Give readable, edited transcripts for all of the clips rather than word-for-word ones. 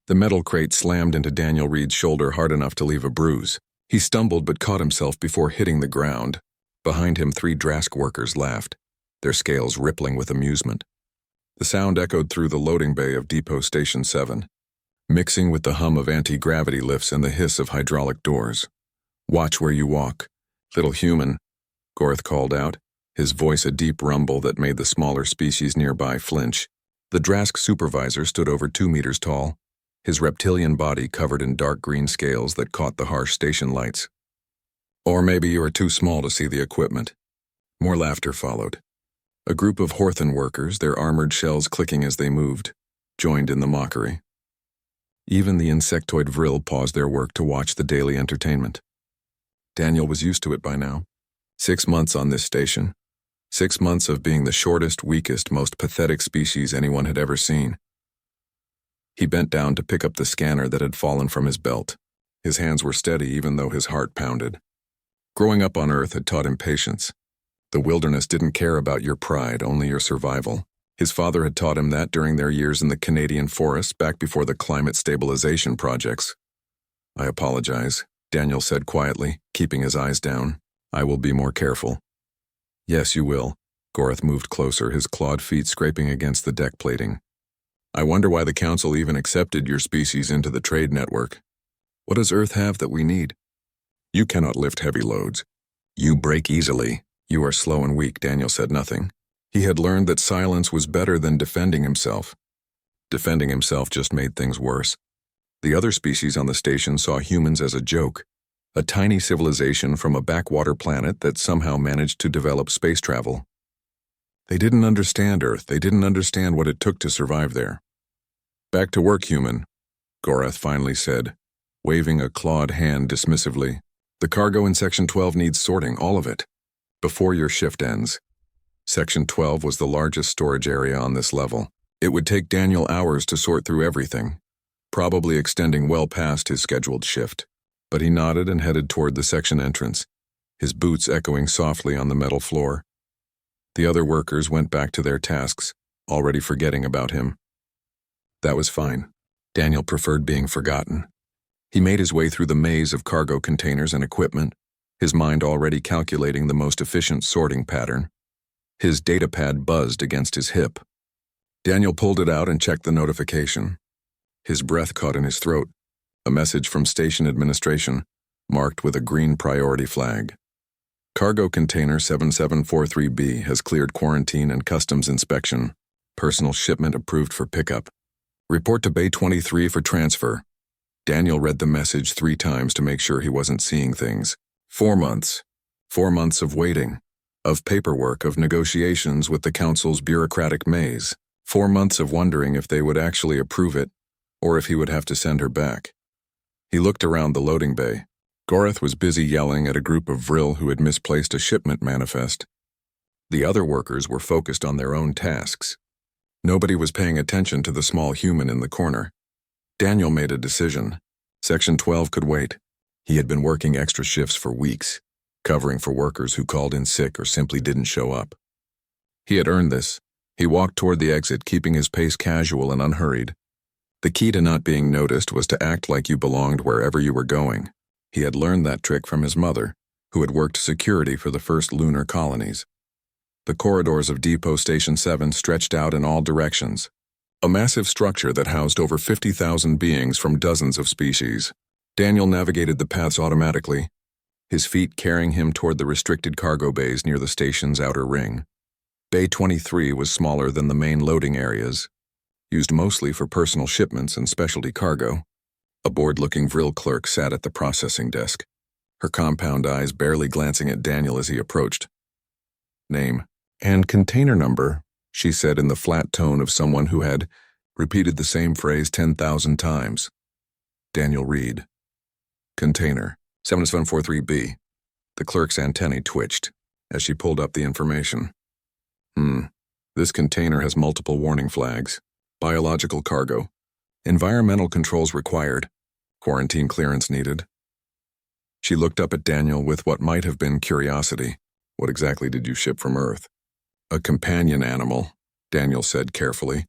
The metal crate slammed into Daniel Reed's shoulder hard enough to leave a bruise. He stumbled but caught himself before hitting the ground. Behind him, 3 Drask workers laughed, their scales rippling with amusement. The sound echoed through the loading bay of Depot Station 7, mixing with the hum of anti-gravity lifts and the hiss of hydraulic doors. "Watch where you walk, little human," Gorth called out, his voice a deep rumble that made the smaller species nearby flinch. The Drask supervisor stood over 2 meters tall, his reptilian body covered in dark green scales that caught the harsh station lights. "Or maybe you are too small to see the equipment." More laughter followed. A group of Horthen workers, their armored shells clicking as they moved, joined in the mockery. Even the insectoid Vril paused their work to watch the daily entertainment. Daniel was used to it by now. 6 months on this station. 6 months of being the shortest, weakest, most pathetic species anyone had ever seen. He bent down to pick up the scanner that had fallen from his belt. His hands were steady even though his heart pounded. Growing up on Earth had taught him patience. The wilderness didn't care about your pride, only your survival. His father had taught him that during their years in the Canadian forests back before the climate stabilization projects. "I apologize," Daniel said quietly, keeping his eyes down. "I will be more careful." "Yes, you will." Gorth moved closer, his clawed feet scraping against the deck plating. "I wonder why the Council even accepted your species into the trade network. What does Earth have that we need? You cannot lift heavy loads. You break easily. You are slow and weak." Daniel said nothing. He had learned that silence was better than defending himself. Defending himself just made things worse. The other species on the station saw humans as a joke, a tiny civilization from a backwater planet that somehow managed to develop space travel. They didn't understand Earth. They didn't understand what it took to survive there. "Back to work, human," Gorth finally said, waving a clawed hand dismissively. "The cargo in Section 12 needs sorting, all of it, before your shift ends." Section 12 was the largest storage area on this level. It would take Daniel hours to sort through everything, probably extending well past his scheduled shift. But he nodded and headed toward the section entrance, his boots echoing softly on the metal floor. The other workers went back to their tasks, already forgetting about him. That was fine. Daniel preferred being forgotten. He made his way through the maze of cargo containers and equipment, his mind already calculating the most efficient sorting pattern. His datapad buzzed against his hip. Daniel pulled it out and checked the notification. His breath caught in his throat. A message from station administration, marked with a green priority flag. "Cargo container 7743B has cleared quarantine and customs inspection. Personal shipment approved for pickup. Report to Bay 23 for transfer." Daniel read the message 3 times to make sure he wasn't seeing things. 4 months. 4 months of waiting, of paperwork, of negotiations with the Council's bureaucratic maze. 4 months of wondering if they would actually approve it, or if he would have to send her back. He looked around the loading bay. Gorth was busy yelling at a group of Vril who had misplaced a shipment manifest. The other workers were focused on their own tasks. Nobody was paying attention to the small human in the corner. Daniel made a decision. Section 12 could wait. He had been working extra shifts for weeks, covering for workers who called in sick or simply didn't show up. He had earned this. He walked toward the exit, keeping his pace casual and unhurried. The key to not being noticed was to act like you belonged wherever you were going. He had learned that trick from his mother, who had worked security for the first lunar colonies. The corridors of Depot Station 7 stretched out in all directions, a massive structure that housed over 50,000 beings from dozens of species. Daniel navigated the paths automatically, his feet carrying him toward the restricted cargo bays near the station's outer ring. Bay 23 was smaller than the main loading areas, used mostly for personal shipments and specialty cargo. A bored-looking Vril clerk sat at the processing desk, her compound eyes barely glancing at Daniel as he approached. "Name and container number," she said in the flat tone of someone who had repeated the same phrase 10,000 times. "Daniel Reed. Container 7743B. The clerk's antennae twitched as she pulled up the information. This container has multiple warning flags. Biological cargo. Environmental controls required. Quarantine clearance needed." She looked up at Daniel with what might have been curiosity. "What exactly did you ship from Earth?" "A companion animal," Daniel said carefully.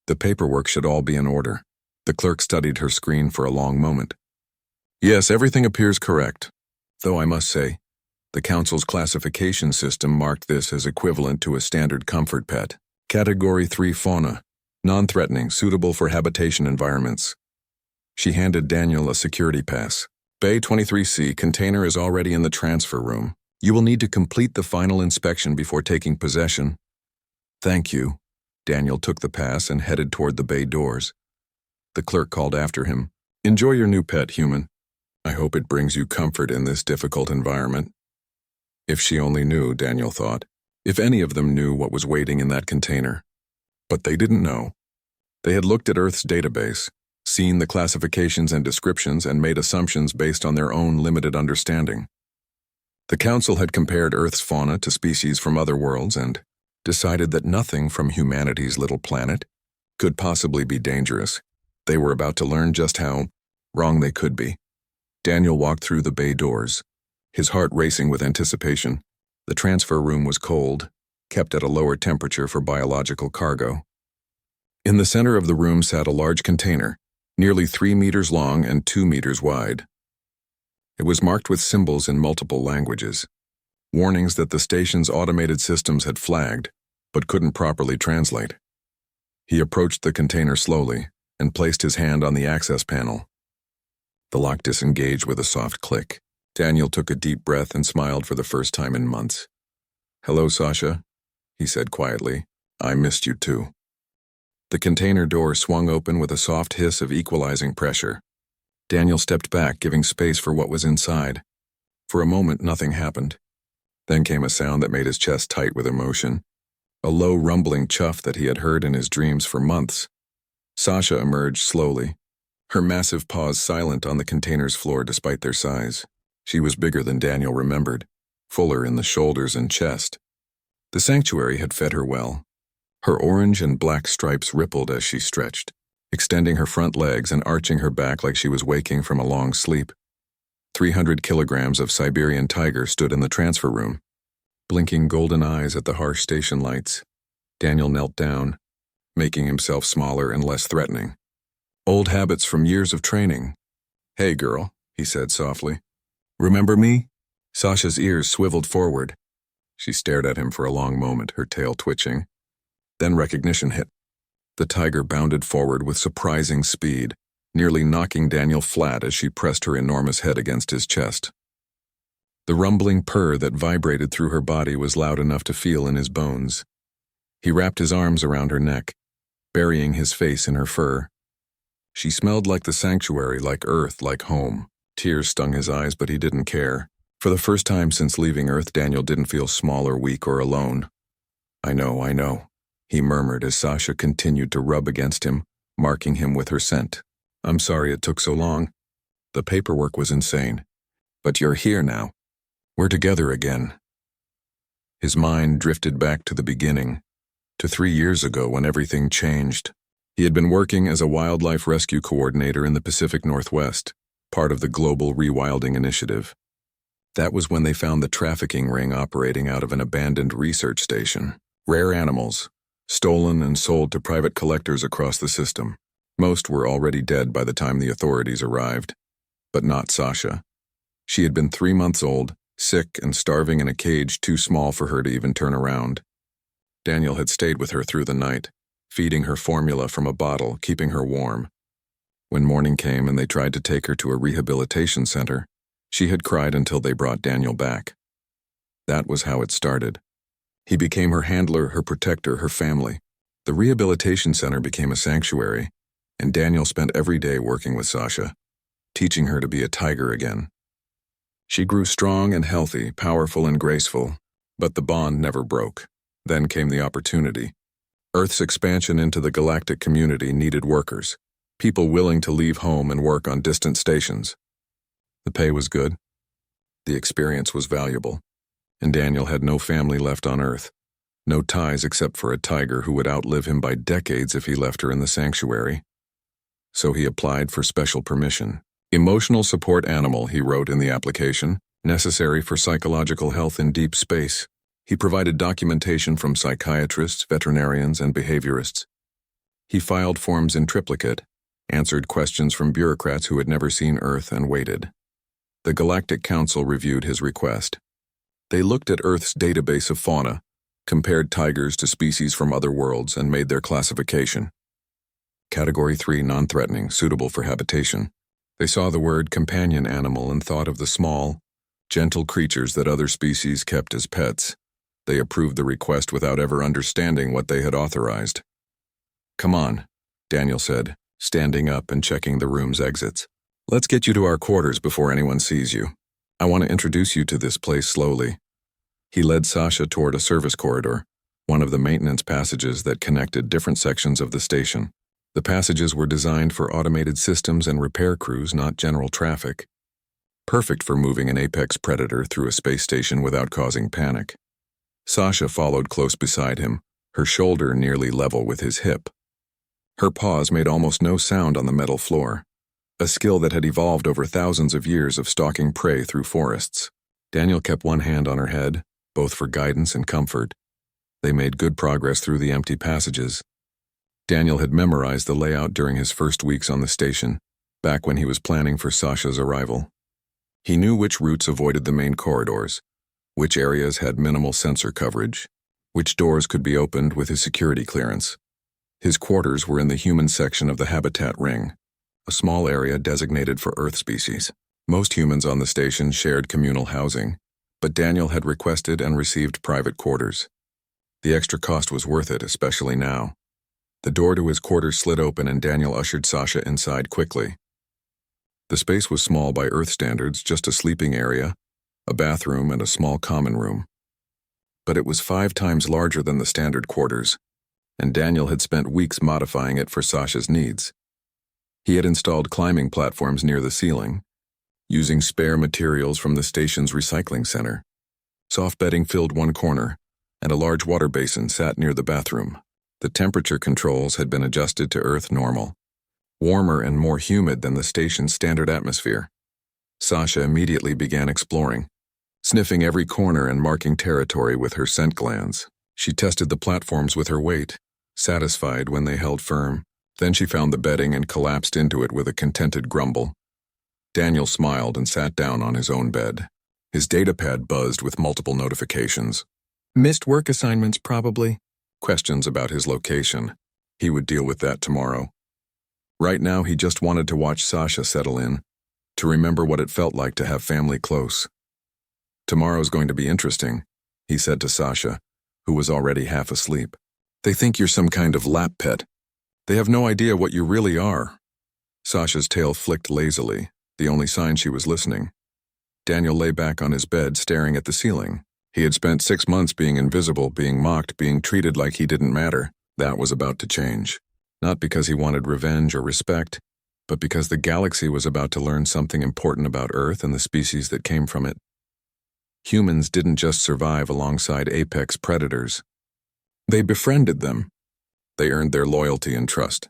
"The paperwork should all be in order. The clerk studied her screen for a long moment. Yes, everything appears correct, though I must say, the Council's classification system marked this as equivalent to a standard comfort pet. Category 3 fauna, non-threatening, suitable for habitation environments. She handed Daniel a security pass. Bay 23C container is already in the transfer room. You will need to complete the final inspection before taking possession. Thank you. Daniel took the pass and headed toward the bay doors. The clerk called after him. Enjoy your new pet, human. I hope it brings you comfort in this difficult environment. If she only knew, Daniel thought. If any of them knew what was waiting in that container. But they didn't know. They had looked at Earth's database, seen the classifications and descriptions, and made assumptions based on their own limited understanding. The Council had compared Earth's fauna to species from other worlds and decided that nothing from humanity's little planet could possibly be dangerous. They were about to learn just how wrong they could be. Daniel walked through the bay doors, his heart racing with anticipation. The transfer room was cold, kept at a lower temperature for biological cargo. In the center of the room sat a large container, nearly 3 meters long and 2 meters wide. It was marked with symbols in multiple languages, warnings that the station's automated systems had flagged, but couldn't properly translate. He approached the container slowly and placed his hand on the access panel. The lock disengaged with a soft click. Daniel took a deep breath and smiled for the first time in months. Hello, Sasha, he said quietly. I missed you too. The container door swung open with a soft hiss of equalizing pressure. Daniel stepped back, giving space for what was inside. For a moment, nothing happened. Then came a sound that made his chest tight with emotion. A low, rumbling chuff that he had heard in his dreams for months. Sasha emerged slowly, her massive paws silent on the container's floor despite their size. She was bigger than Daniel remembered, fuller in the shoulders and chest. The sanctuary had fed her well. Her orange and black stripes rippled as she stretched, extending her front legs and arching her back like she was waking from a long sleep. 300 kilograms of Siberian tiger stood in the transfer room, blinking golden eyes at the harsh station lights. Daniel knelt down, making himself smaller and less threatening. Old habits from years of training. Hey, girl, he said softly. Remember me? Sasha's ears swiveled forward. She stared at him for a long moment, her tail twitching. Then recognition hit. The tiger bounded forward with surprising speed, nearly knocking Daniel flat as she pressed her enormous head against his chest. The rumbling purr that vibrated through her body was loud enough to feel in his bones. He wrapped his arms around her neck, burying his face in her fur. She smelled like the sanctuary, like Earth, like home. Tears stung his eyes, but he didn't care. For the first time since leaving Earth, Daniel didn't feel small or weak or alone. I know, he murmured as Sasha continued to rub against him, marking him with her scent. I'm sorry it took so long. The paperwork was insane. But you're here now. We're together again. His mind drifted back to the beginning, to 3 years ago when everything changed. He had been working as a wildlife rescue coordinator in the Pacific Northwest, part of the Global Rewilding Initiative. That was when they found the trafficking ring operating out of an abandoned research station. Rare animals, stolen and sold to private collectors across the system. Most were already dead by the time the authorities arrived. But not Sasha. She had been 3 months old, sick and starving in a cage too small for her to even turn around. Daniel had stayed with her through the night, feeding her formula from a bottle, keeping her warm. When morning came and they tried to take her to a rehabilitation center, she had cried until they brought Daniel back. That was how it started. He became her handler, her protector, her family. The rehabilitation center became a sanctuary, and Daniel spent every day working with Sasha, teaching her to be a tiger again. She grew strong and healthy, powerful and graceful, but the bond never broke. Then came the opportunity. Earth's expansion into the galactic community needed workers, people willing to leave home and work on distant stations. The pay was good. The experience was valuable. And Daniel had no family left on Earth, no ties except for a tiger who would outlive him by decades if he left her in the sanctuary. So he applied for special permission. Emotional support animal, he wrote in the application, necessary for psychological health in deep space. He provided documentation from psychiatrists, veterinarians, and behaviorists. He filed forms in triplicate, answered questions from bureaucrats who had never seen Earth, and waited. The Galactic Council reviewed his request. They looked at Earth's database of fauna, compared tigers to species from other worlds, and made their classification. Category 3, non-threatening, suitable for habitation. They saw the word companion animal and thought of the small, gentle creatures that other species kept as pets. They approved the request without ever understanding what they had authorized. "Come on," Daniel said, standing up and checking the room's exits. "Let's get you to our quarters before anyone sees you. I want to introduce you to this place slowly." He led Sasha toward a service corridor, one of the maintenance passages that connected different sections of the station. The passages were designed for automated systems and repair crews, not general traffic. Perfect for moving an apex predator through a space station without causing panic. Sasha followed close beside him, her shoulder nearly level with his hip. Her paws made almost no sound on the metal floor, a skill that had evolved over thousands of years of stalking prey through forests. Daniel kept one hand on her head, both for guidance and comfort. They made good progress through the empty passages. Daniel had memorized the layout during his first weeks on the station, back when he was planning for Sasha's arrival. He knew which routes avoided the main corridors, which areas had minimal sensor coverage, which doors could be opened with his security clearance. His quarters were in the human section of the habitat ring, a small area designated for Earth species. Most humans on the station shared communal housing, but Daniel had requested and received private quarters. The extra cost was worth it, especially now. The door to his quarters slid open and Daniel ushered Sasha inside quickly. The space was small by Earth standards, just a sleeping area, a bathroom, and a small common room. But it was 5 times larger than the standard quarters, and Daniel had spent weeks modifying it for Sasha's needs. He had installed climbing platforms near the ceiling, using spare materials from the station's recycling center. Soft bedding filled one corner, and a large water basin sat near the bathroom. The temperature controls had been adjusted to Earth normal, warmer and more humid than the station's standard atmosphere. Sasha immediately began exploring, sniffing every corner and marking territory with her scent glands. She tested the platforms with her weight, satisfied when they held firm. Then she found the bedding and collapsed into it with a contented grumble. Daniel smiled and sat down on his own bed. His datapad buzzed with multiple notifications. Missed work assignments, probably. Questions about his location. He would deal with that tomorrow. Right now, he just wanted to watch Sasha settle in, to remember what it felt like to have family close. "Tomorrow's going to be interesting," he said to Sasha, who was already half asleep. "They think you're some kind of lap pet. They have no idea what you really are." Sasha's tail flicked lazily, the only sign she was listening. Daniel lay back on his bed, staring at the ceiling. He had spent 6 months being invisible, being mocked, being treated like he didn't matter. That was about to change. Not because he wanted revenge or respect, but because the galaxy was about to learn something important about Earth and the species that came from it. Humans didn't just survive alongside apex predators. They befriended them. They earned their loyalty and trust.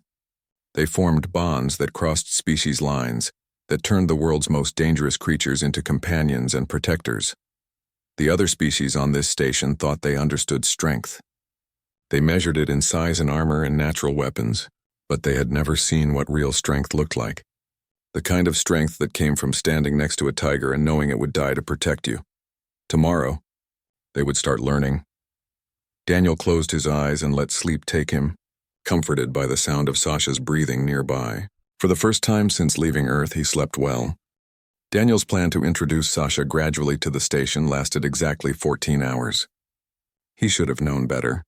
They formed bonds that crossed species lines, that turned the world's most dangerous creatures into companions and protectors. The other species on this station thought they understood strength. They measured it in size and armor and natural weapons, but they had never seen what real strength looked like. The kind of strength that came from standing next to a tiger and knowing it would die to protect you. Tomorrow, they would start learning. Daniel closed his eyes and let sleep take him, comforted by the sound of Sasha's breathing nearby. For the first time since leaving Earth, he slept well. Daniel's plan to introduce Sasha gradually to the station lasted exactly 14 hours. He should have known better.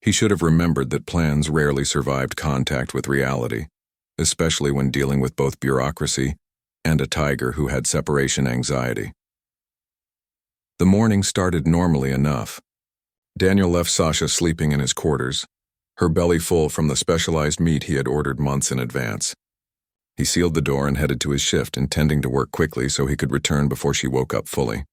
He should have remembered that plans rarely survived contact with reality, especially when dealing with both bureaucracy and a tiger who had separation anxiety. The morning started normally enough. Daniel left Sasha sleeping in his quarters, her belly full from the specialized meat he had ordered months in advance. He sealed the door and headed to his shift, intending to work quickly so he could return before she woke up fully.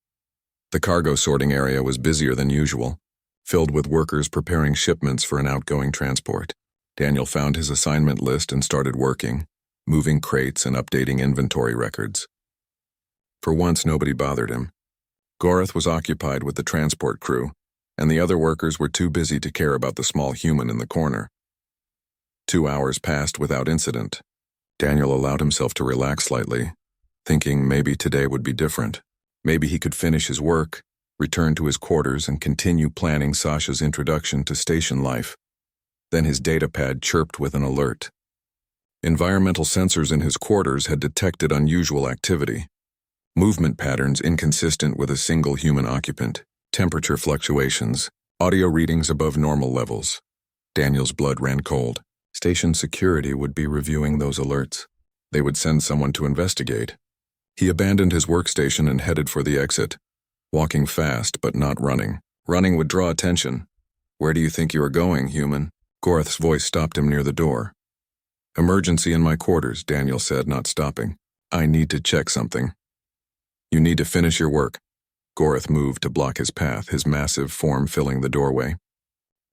The cargo sorting area was busier than usual, filled with workers preparing shipments for an outgoing transport. Daniel found his assignment list and started working, moving crates and updating inventory records. For once, nobody bothered him. Gorath was occupied with the transport crew, and the other workers were too busy to care about the small human in the corner. 2 hours passed without incident. Daniel allowed himself to relax slightly, thinking maybe today would be different. Maybe he could finish his work, return to his quarters, and continue planning Sasha's introduction to station life. Then his datapad chirped with an alert. Environmental sensors in his quarters had detected unusual activity. Movement patterns inconsistent with a single human occupant, temperature fluctuations, audio readings above normal levels. Daniel's blood ran cold. Station security would be reviewing those alerts. They would send someone to investigate. He abandoned his workstation and headed for the exit, walking fast but not running. Running would draw attention. "Where do you think you are going, human?" Gorth's voice stopped him near the door. "Emergency in my quarters," Daniel said, not stopping. "I need to check something." "You need to finish your work." Gorth moved to block his path, his massive form filling the doorway.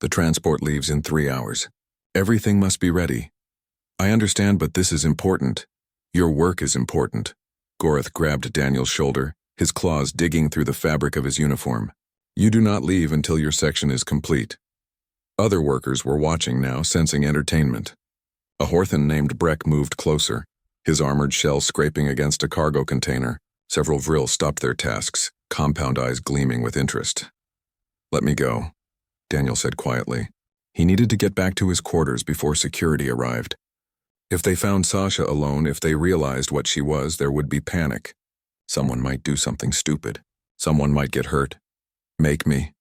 "The transport leaves in 3 hours. Everything must be ready." "I understand, but this is important. Your work is important." Gorth grabbed Daniel's shoulder, his claws digging through the fabric of his uniform. "You do not leave until your section is complete." Other workers were watching now, sensing entertainment. A Horthan named Breck moved closer, his armored shell scraping against a cargo container. Several Vril stopped their tasks, compound eyes gleaming with interest. "Let me go," Daniel said quietly. He needed to get back to his quarters before security arrived. If they found Sasha alone, if they realized what she was, there would be panic. Someone might do something stupid. Someone might get hurt. "Make me."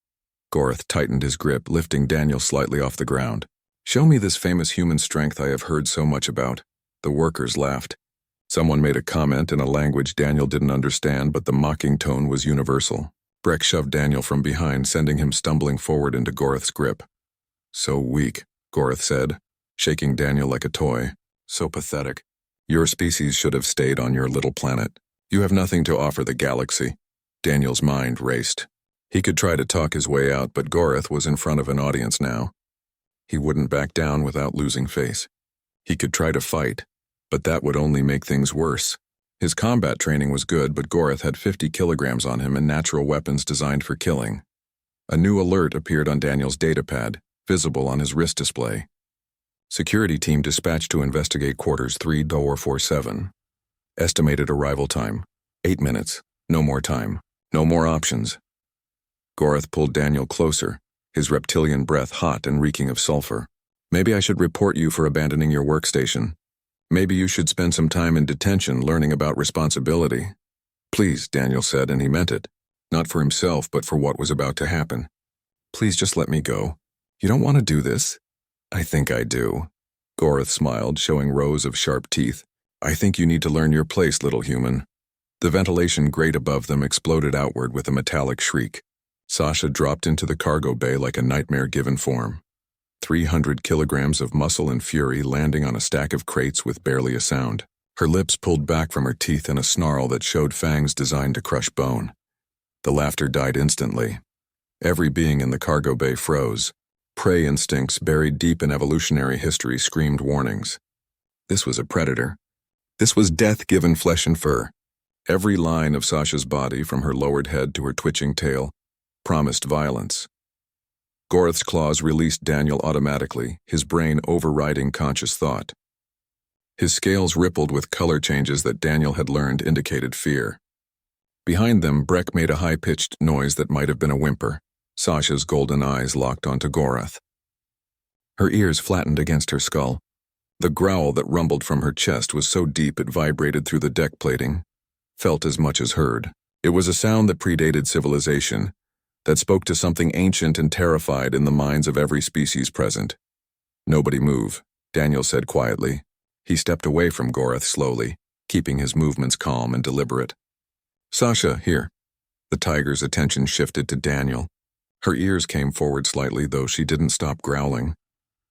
Gorth tightened his grip, lifting Daniel slightly off the ground. "Show me this famous human strength I have heard so much about." The workers laughed. Someone made a comment in a language Daniel didn't understand, but the mocking tone was universal. Breck shoved Daniel from behind, sending him stumbling forward into Gorth's grip. "So weak," Gorth said, shaking Daniel like a toy. "So pathetic. Your species should have stayed on your little planet. You have nothing to offer the galaxy." Daniel's mind raced. He could try to talk his way out, but Gorth was in front of an audience now. He wouldn't back down without losing face. He could try to fight, but that would only make things worse. His combat training was good, but Gorth had 50 kilograms on him and natural weapons designed for killing. A new alert appeared on Daniel's datapad, visible on his wrist display. Security team dispatched to investigate quarters 3-447. Estimated arrival time, 8 minutes. No more time. No more options. Gorth pulled Daniel closer, his reptilian breath hot and reeking of sulfur. "Maybe I should report you for abandoning your workstation. Maybe you should spend some time in detention learning about responsibility." "Please," Daniel said, and he meant it. Not for himself, but for what was about to happen. "Please just let me go. You don't want to do this?" "I think I do." Gorth smiled, showing rows of sharp teeth. "I think you need to learn your place, little human." The ventilation grate above them exploded outward with a metallic shriek. Sasha dropped into the cargo bay like a nightmare-given form. 300 kilograms of muscle and fury landing on a stack of crates with barely a sound. Her lips pulled back from her teeth in a snarl that showed fangs designed to crush bone. The laughter died instantly. Every being in the cargo bay froze. Prey instincts buried deep in evolutionary history screamed warnings. This was a predator. This was death given flesh and fur. Every line of Sasha's body, from her lowered head to her twitching tail, promised violence. Gorth's claws released Daniel automatically, his brain overriding conscious thought. His scales rippled with color changes that Daniel had learned indicated fear. Behind them, Breck made a high-pitched noise that might have been a whimper. Sasha's golden eyes locked onto Gorth. Her ears flattened against her skull. The growl that rumbled from her chest was so deep it vibrated through the deck plating, felt as much as heard. It was a sound that predated civilization, that spoke to something ancient and terrified in the minds of every species present. "Nobody move," Daniel said quietly. He stepped away from Gorth slowly, keeping his movements calm and deliberate. "Sasha, here." The tiger's attention shifted to Daniel. Her ears came forward slightly, though she didn't stop growling.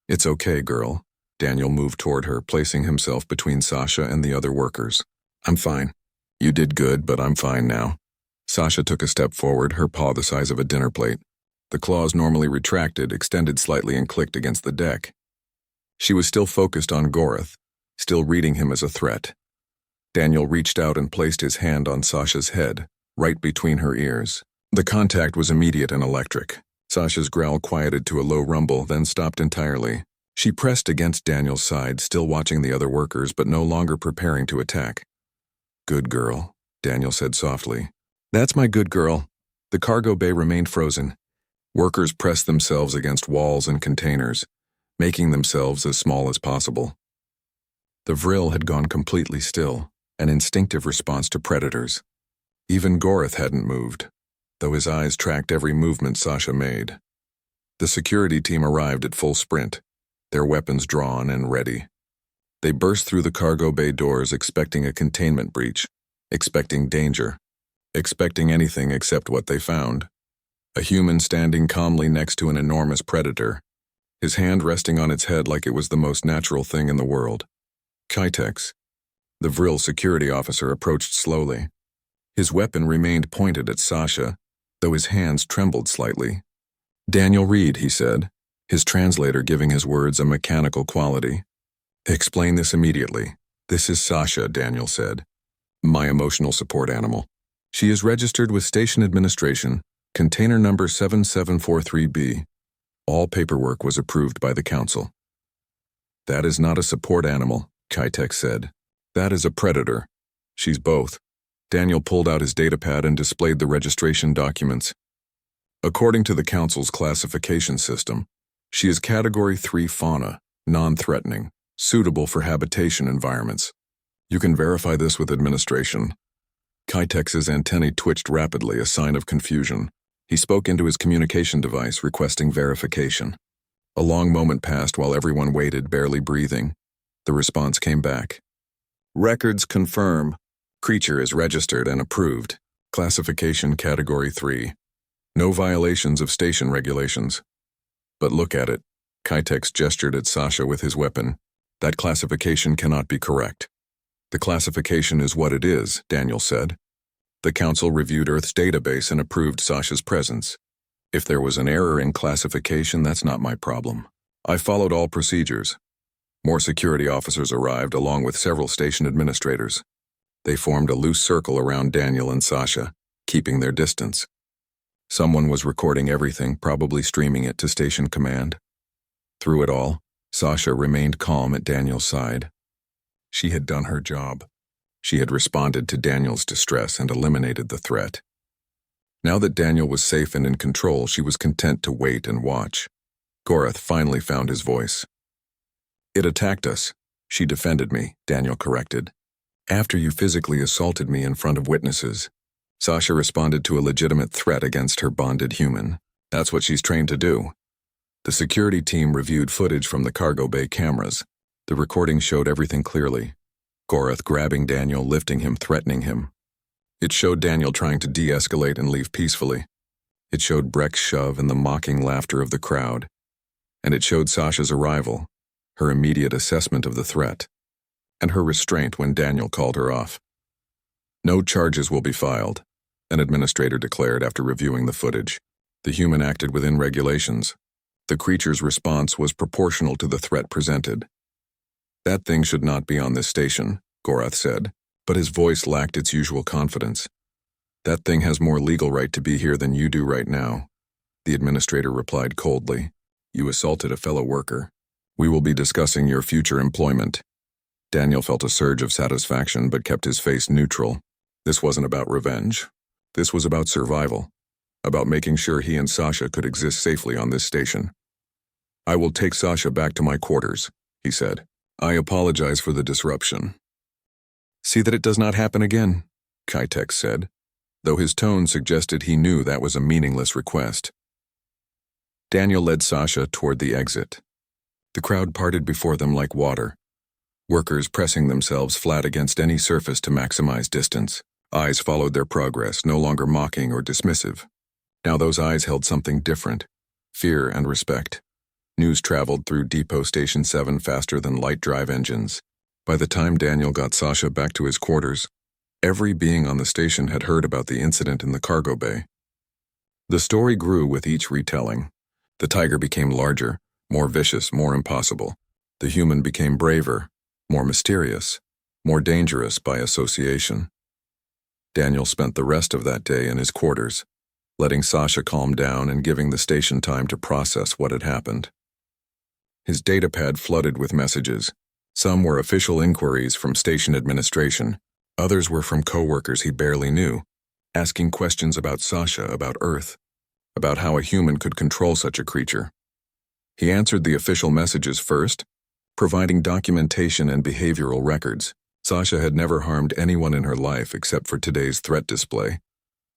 "It's okay, girl." Daniel moved toward her, placing himself between Sasha and the other workers. "I'm fine. You did good, but I'm fine now." Sasha took a step forward, her paw the size of a dinner plate. The claws, normally retracted, extended slightly and clicked against the deck. She was still focused on Gorth, still reading him as a threat. Daniel reached out and placed his hand on Sasha's head, right between her ears. The contact was immediate and electric. Sasha's growl quieted to a low rumble, then stopped entirely. She pressed against Daniel's side, still watching the other workers but no longer preparing to attack. "Good girl," Daniel said softly. "That's my good girl." The cargo bay remained frozen. Workers pressed themselves against walls and containers, making themselves as small as possible. The vril had gone completely still, an instinctive response to predators. Even Gorath hadn't moved, though his eyes tracked every movement Sasha made. The security team arrived at full sprint, their weapons drawn and ready. They burst through the cargo bay doors expecting a containment breach, expecting danger, expecting anything except what they found. A human standing calmly next to an enormous predator, his hand resting on its head like it was the most natural thing in the world. Kitex, the vril security officer, approached slowly. His weapon remained pointed at Sasha, though his hands trembled slightly. "Daniel Reed," he said, his translator giving his words a mechanical quality. "Explain this immediately." "This is Sasha," Daniel said. "My emotional support animal. She is registered with Station Administration, container number 7743B. All paperwork was approved by the Council." "That is not a support animal," Kitex said. "That is a predator. She's both." Daniel pulled out his datapad and displayed the registration documents. According to the Council's classification system, she is Category 3 fauna, non-threatening, suitable for habitation environments. You can verify this with administration. Kitex's antennae twitched rapidly, a sign of confusion. He spoke into his communication device, requesting verification. A long moment passed while everyone waited, barely breathing. The response came back. "Records confirm. Creature is registered and approved. Classification Category 3. No violations of station regulations." "But look at it." Kitex gestured at Sasha with his weapon. "That classification cannot be correct." "The classification is what it is," Daniel said. "The Council reviewed Earth's database and approved Sasha's presence. If there was an error in classification, that's not my problem. I followed all procedures." More security officers arrived, along with several station administrators. They formed a loose circle around Daniel and Sasha, keeping their distance. Someone was recording everything, probably streaming it to Station Command. Through it all, Sasha remained calm at Daniel's side. She had done her job. She had responded to Daniel's distress and eliminated the threat. Now that Daniel was safe and in control, she was content to wait and watch. Gorath finally found his voice. "It attacked us. She defended me," Daniel corrected. "After you physically assaulted me in front of witnesses." Sasha responded to a legitimate threat against her bonded human. That's what she's trained to do. The security team reviewed footage from the cargo bay cameras. The recording showed everything clearly. Gorath grabbing Daniel, lifting him, threatening him. It showed Daniel trying to de-escalate and leave peacefully. It showed Breck's shove and the mocking laughter of the crowd. And it showed Sasha's arrival, her immediate assessment of the threat, and her restraint when Daniel called her off. "No charges will be filed," an administrator declared after reviewing the footage. The human acted within regulations. The creature's response was proportional to the threat presented. "That thing should not be on this station," Gorath said, but his voice lacked its usual confidence. "That thing has more legal right to be here than you do right now," the administrator replied coldly. "You assaulted a fellow worker. We will be discussing your future employment." Daniel felt a surge of satisfaction but kept his face neutral. This wasn't about revenge. This was about survival, about making sure he and Sasha could exist safely on this station. "I will take Sasha back to my quarters," he said. "I apologize for the disruption." "See that it does not happen again," Kitex said, though his tone suggested he knew that was a meaningless request. Daniel led Sasha toward the exit. The crowd parted before them like water, workers pressing themselves flat against any surface to maximize distance. Eyes followed their progress, no longer mocking or dismissive. Now those eyes held something different, fear and respect. News traveled through Depot Station 7 faster than light drive engines. By the time Daniel got Sasha back to his quarters, every being on the station had heard about the incident in the cargo bay. The story grew with each retelling. The tiger became larger, more vicious, more impossible. The human became braver, more mysterious, more dangerous by association. Daniel spent the rest of that day in his quarters, letting Sasha calm down and giving the station time to process what had happened. His datapad flooded with messages. Some were official inquiries from station administration. Others were from coworkers he barely knew, asking questions about Sasha, about Earth, about how a human could control such a creature. He answered the official messages first, providing documentation and behavioral records. Sasha had never harmed anyone in her life except for today's threat display,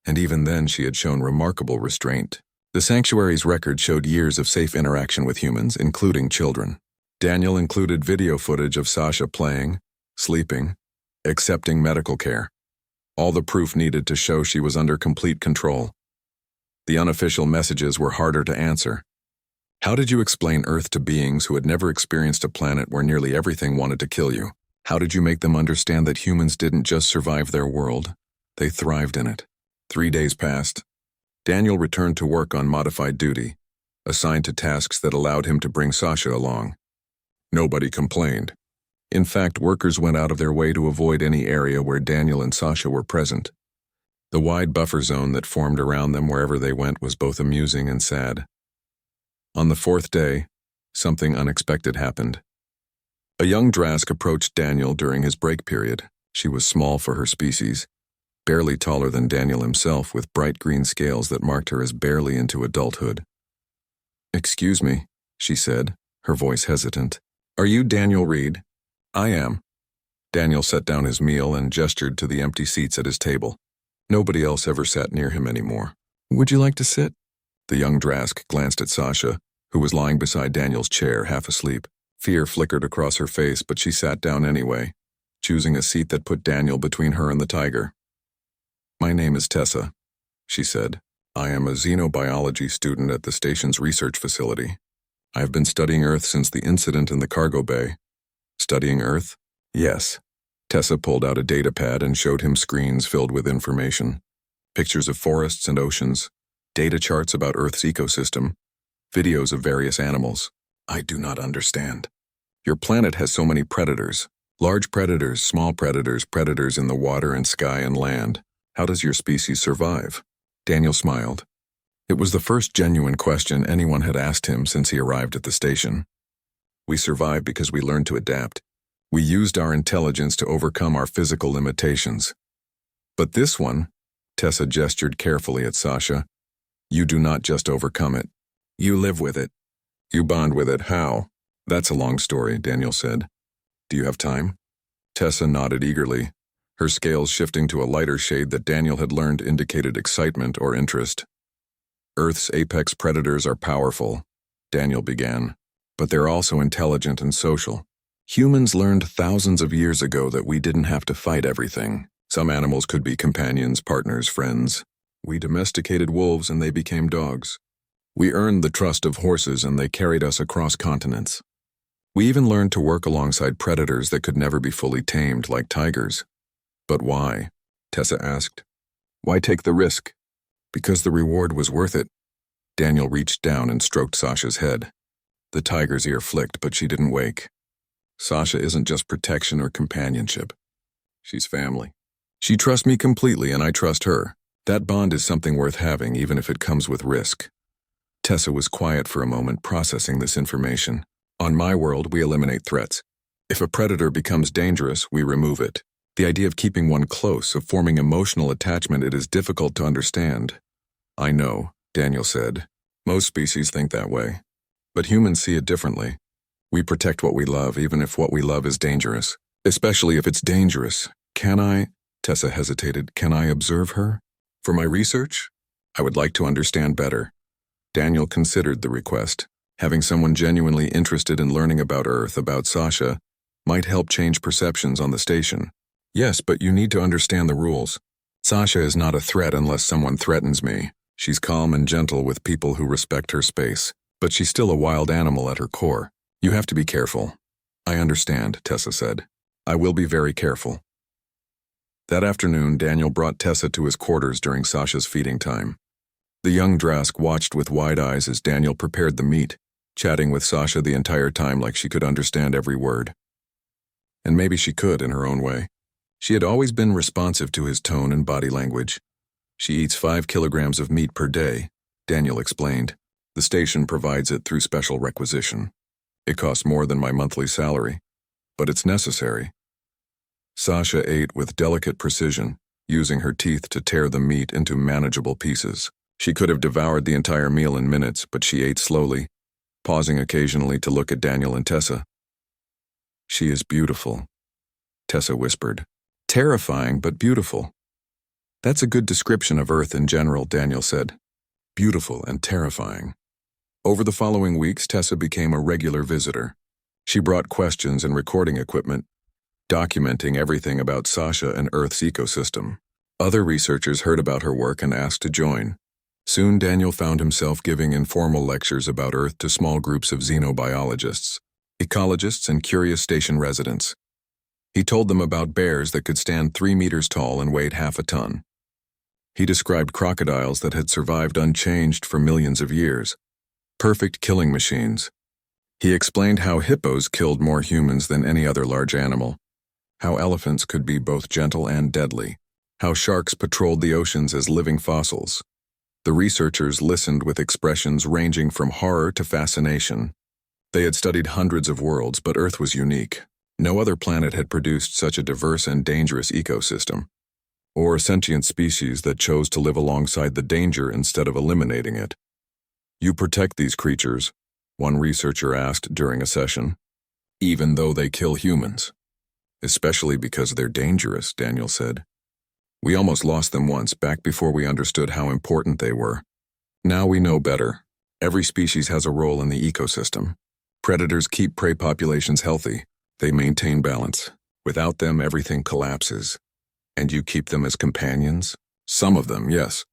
and even then she had shown remarkable restraint. The sanctuary's record showed years of safe interaction with humans, including children. Daniel included video footage of Sasha playing, sleeping, accepting medical care. All the proof needed to show she was under complete control. The unofficial messages were harder to answer. How did you explain Earth to beings who had never experienced a planet where nearly everything wanted to kill you? How did you make them understand that humans didn't just survive their world, they thrived in it? 3 days passed. Daniel returned to work on modified duty, assigned to tasks that allowed him to bring Sasha along. Nobody complained. In fact, workers went out of their way to avoid any area where Daniel and Sasha were present. The wide buffer zone that formed around them wherever they went was both amusing and sad. On the 4th day, something unexpected happened. A young Drask approached Daniel during his break period. She was small for her species, barely taller than Daniel himself, with bright green scales that marked her as barely into adulthood. "Excuse me," she said, her voice hesitant. "Are you Daniel Reed?" "I am." Daniel set down his meal and gestured to the empty seats at his table. Nobody else ever sat near him anymore. "Would you like to sit?" The young Drask glanced at Sasha, who was lying beside Daniel's chair, half asleep. Fear flickered across her face, but she sat down anyway, choosing a seat that put Daniel between her and the tiger. "My name is Tessa," she said. "I am a xenobiology student at the station's research facility. I have been studying Earth since the incident in the cargo bay." "Studying Earth?" "Yes." Tessa pulled out a datapad and showed him screens filled with information. Pictures of forests and oceans, data charts about Earth's ecosystem, videos of various animals. "I do not understand. Your planet has so many predators. Large predators, small predators, predators in the water and sky and land. How does your species survive?" Daniel smiled. It was the first genuine question anyone had asked him since he arrived at the station. "We survive because we learned to adapt. We used our intelligence to overcome our physical limitations. But this one," Tessa gestured carefully at Sasha, "you do not just overcome it. You live with it. You bond with it. How?" "That's a long story," Daniel said. "Do you have time?" Tessa nodded eagerly, her scales shifting to a lighter shade that Daniel had learned indicated excitement or interest. "Earth's apex predators are powerful," Daniel began, "but they're also intelligent and social. Humans learned thousands of years ago that we didn't have to fight everything. Some animals could be companions, partners, friends. We domesticated wolves and they became dogs. We earned the trust of horses and they carried us across continents. We even learned to work alongside predators that could never be fully tamed, like tigers." "But why?" Tessa asked. "Why take the risk?" "Because the reward was worth it." Daniel reached down and stroked Sasha's head. The tiger's ear flicked, but she didn't wake. "Sasha isn't just protection or companionship. She's family. She trusts me completely and I trust her. That bond is something worth having, even if it comes with risk." Tessa was quiet for a moment, processing this information. "On my world, we eliminate threats. If a predator becomes dangerous, we remove it. The idea of keeping one close, of forming emotional attachment, it is difficult to understand." "I know," Daniel said. "Most species think that way. But humans see it differently. We protect what we love, even if what we love is dangerous. Especially if it's dangerous. Can I?" Tessa hesitated. "Can I observe her? For my research? I would like to understand better." Daniel considered the request. Having someone genuinely interested in learning about Earth, about Sasha, might help change perceptions on the station. "Yes, but you need to understand the rules. Sasha is not a threat unless someone threatens me. She's calm and gentle with people who respect her space, but she's still a wild animal at her core. You have to be careful." "I understand," Tessa said. "I will be very careful." That afternoon, Daniel brought Tessa to his quarters during Sasha's feeding time. The young Drask watched with wide eyes as Daniel prepared the meat, chatting with Sasha the entire time like she could understand every word. And maybe she could in her own way. She had always been responsive to his tone and body language. "She eats 5 kilograms of meat per day," Daniel explained. "The station provides it through special requisition." It costs more than my monthly salary, but it's necessary. Sasha ate with delicate precision, using her teeth to tear the meat into manageable pieces. She could have devoured the entire meal in minutes, but she ate slowly, pausing occasionally to look at Daniel and Tessa. "She is beautiful," Tessa whispered. "Terrifying, but beautiful." "That's a good description of Earth in general," Daniel said. "Beautiful and terrifying." Over the following weeks, Tessa became a regular visitor. She brought questions and recording equipment, documenting everything about Sasha and Earth's ecosystem. Other researchers heard about her work and asked to join. Soon Daniel found himself giving informal lectures about Earth to small groups of xenobiologists, ecologists, and curious station residents. He told them about bears that could stand 3 meters tall and weighed half a ton. He described crocodiles that had survived unchanged for millions of years, perfect killing machines. He explained how hippos killed more humans than any other large animal, how elephants could be both gentle and deadly, how sharks patrolled the oceans as living fossils. The researchers listened with expressions ranging from horror to fascination. They had studied hundreds of worlds, but Earth was unique. No other planet had produced such a diverse and dangerous ecosystem, or sentient species that chose to live alongside the danger instead of eliminating it. "You protect these creatures?" one researcher asked during a session. "Even though they kill humans?" "Especially because they're dangerous," Daniel said. "We almost lost them once, back before we understood how important they were. Now we know better. Every species has a role in the ecosystem. Predators keep prey populations healthy. They maintain balance. Without them, everything collapses. And you keep them as companions?" "Some of them, yes.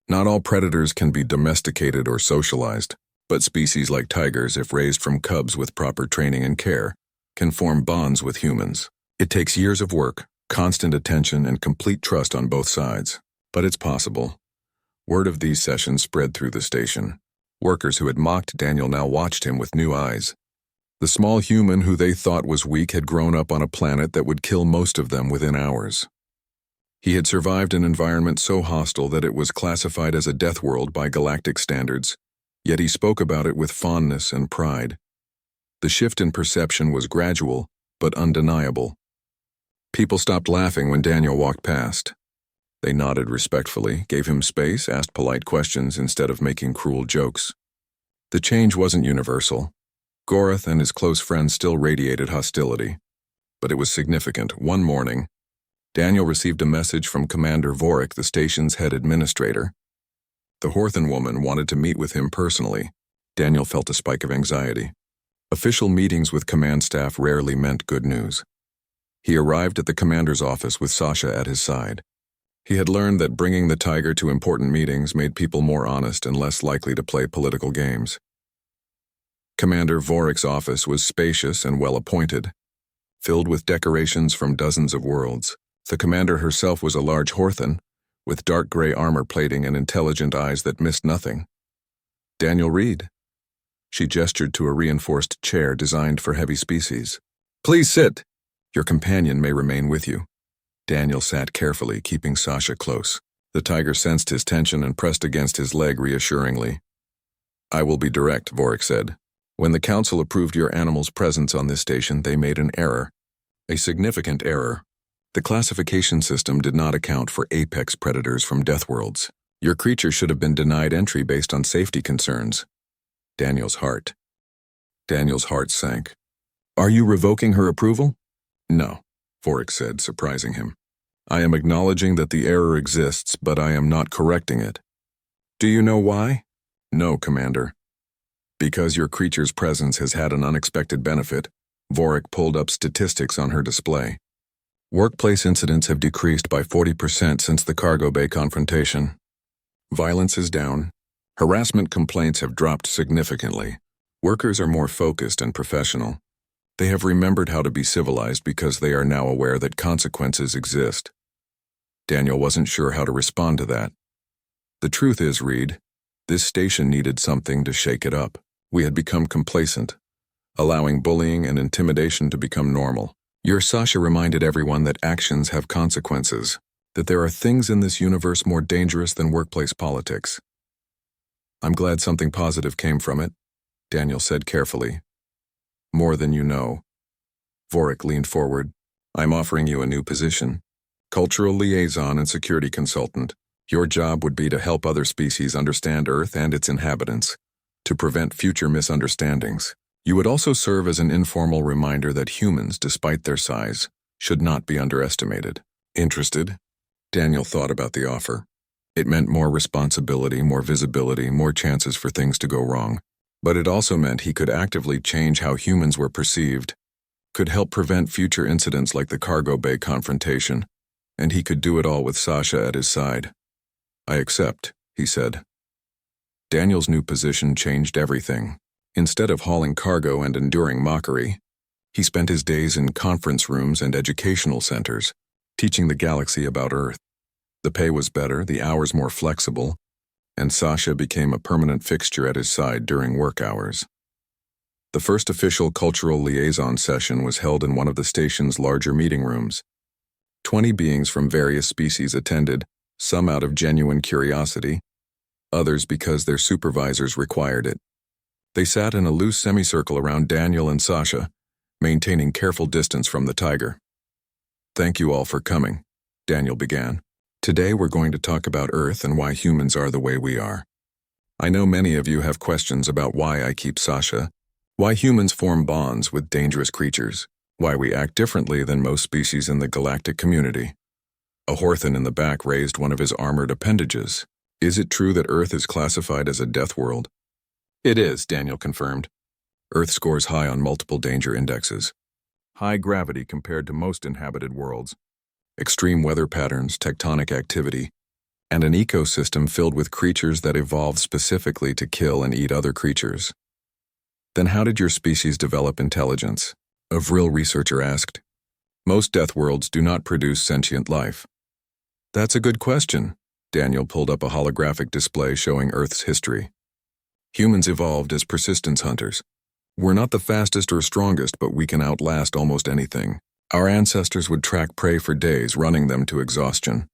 Not all predators can be domesticated or socialized, but species like tigers, if raised from cubs with proper training and care, can form bonds with humans. It takes years of work, constant attention, and complete trust on both sides. But it's possible." Word of these sessions spread through the station. Workers who had mocked Daniel now watched him with new eyes. The small human who they thought was weak had grown up on a planet that would kill most of them within hours. He had survived an environment so hostile that it was classified as a death world by galactic standards, yet he spoke about it with fondness and pride. The shift in perception was gradual, but undeniable. People stopped laughing when Daniel walked past. They nodded respectfully, gave him space, asked polite questions instead of making cruel jokes. The change wasn't universal. Gorath and his close friends still radiated hostility. But it was significant. One morning, Daniel received a message from Commander Vorik, the station's head administrator. The Horthen woman wanted to meet with him personally. Daniel felt a spike of anxiety. Official meetings with command staff rarely meant good news. He arrived at the commander's office with Sasha at his side. He had learned that bringing the tiger to important meetings made people more honest and less likely to play political games. Commander Vorik's office was spacious and well-appointed, filled with decorations from dozens of worlds. The commander herself was a large Horthen, with dark gray armor plating and intelligent eyes that missed nothing. "Daniel Reed." She gestured to a reinforced chair designed for heavy species. "Please sit. Your companion may remain with you." Daniel sat carefully, keeping Sasha close. The tiger sensed his tension and pressed against his leg reassuringly. "I will be direct," Vorik said. "When the council approved your animal's presence on this station, they made an error. A significant error. The classification system did not account for apex predators from death worlds. Your creature should have been denied entry based on safety concerns." Daniel's heart sank. "Are you revoking her approval?" "No," Vorik said, surprising him. "I am acknowledging that the error exists, but I am not correcting it." "Do you know why?" "No, Commander." "Because your creature's presence has had an unexpected benefit." Vorik pulled up statistics on her display. "Workplace incidents have decreased by 40% since the cargo bay confrontation. Violence is down. Harassment complaints have dropped significantly. Workers are more focused and professional. They have remembered how to be civilized because they are now aware that consequences exist." Daniel wasn't sure how to respond to that. "The truth is, Reed, this station needed something to shake it up. We had become complacent, allowing bullying and intimidation to become normal. Your Sasha reminded everyone that actions have consequences, that there are things in this universe more dangerous than workplace politics." "I'm glad something positive came from it," Daniel said carefully. More than you know. Vorik leaned forward. I'm offering you a new position. Cultural liaison and security consultant. Your job would be to help other species understand Earth and its inhabitants, to prevent future misunderstandings. You would also serve as an informal reminder that humans, despite their size, should not be underestimated. Interested? Daniel thought about the offer. It meant more responsibility, more visibility, more chances for things to go wrong. But it also meant he could actively change how humans were perceived, could help prevent future incidents like the cargo bay confrontation, and he could do it all with Sasha at his side. I accept, he said. Daniel's new position changed everything. Instead of hauling cargo and enduring mockery, he spent his days in conference rooms and educational centers, teaching the galaxy about Earth. The pay was better, the hours more flexible, and Sasha became a permanent fixture at his side during work hours. The first official cultural liaison session was held in one of the station's larger meeting rooms. 20 beings from various species attended, some out of genuine curiosity, others because their supervisors required it. They sat in a loose semicircle around Daniel and Sasha, maintaining careful distance from the tiger. Thank you all for coming, Daniel began. Today we're going to talk about Earth and why humans are the way we are. I know many of you have questions about why I keep Sasha, why humans form bonds with dangerous creatures, why we act differently than most species in the galactic community. A Horthan in the back raised one of his armored appendages. Is it true that Earth is classified as a death world? It is, Daniel confirmed. Earth scores high on multiple danger indexes. High gravity compared to most inhabited worlds. Extreme weather patterns, tectonic activity, and an ecosystem filled with creatures that evolved specifically to kill and eat other creatures. Then how did your species develop intelligence? A Vril researcher asked. Most death worlds do not produce sentient life. That's a good question. Daniel pulled up a holographic display showing Earth's history. Humans evolved as persistence hunters. We're not the fastest or strongest, but we can outlast almost anything. Our ancestors would track prey for days, running them to exhaustion.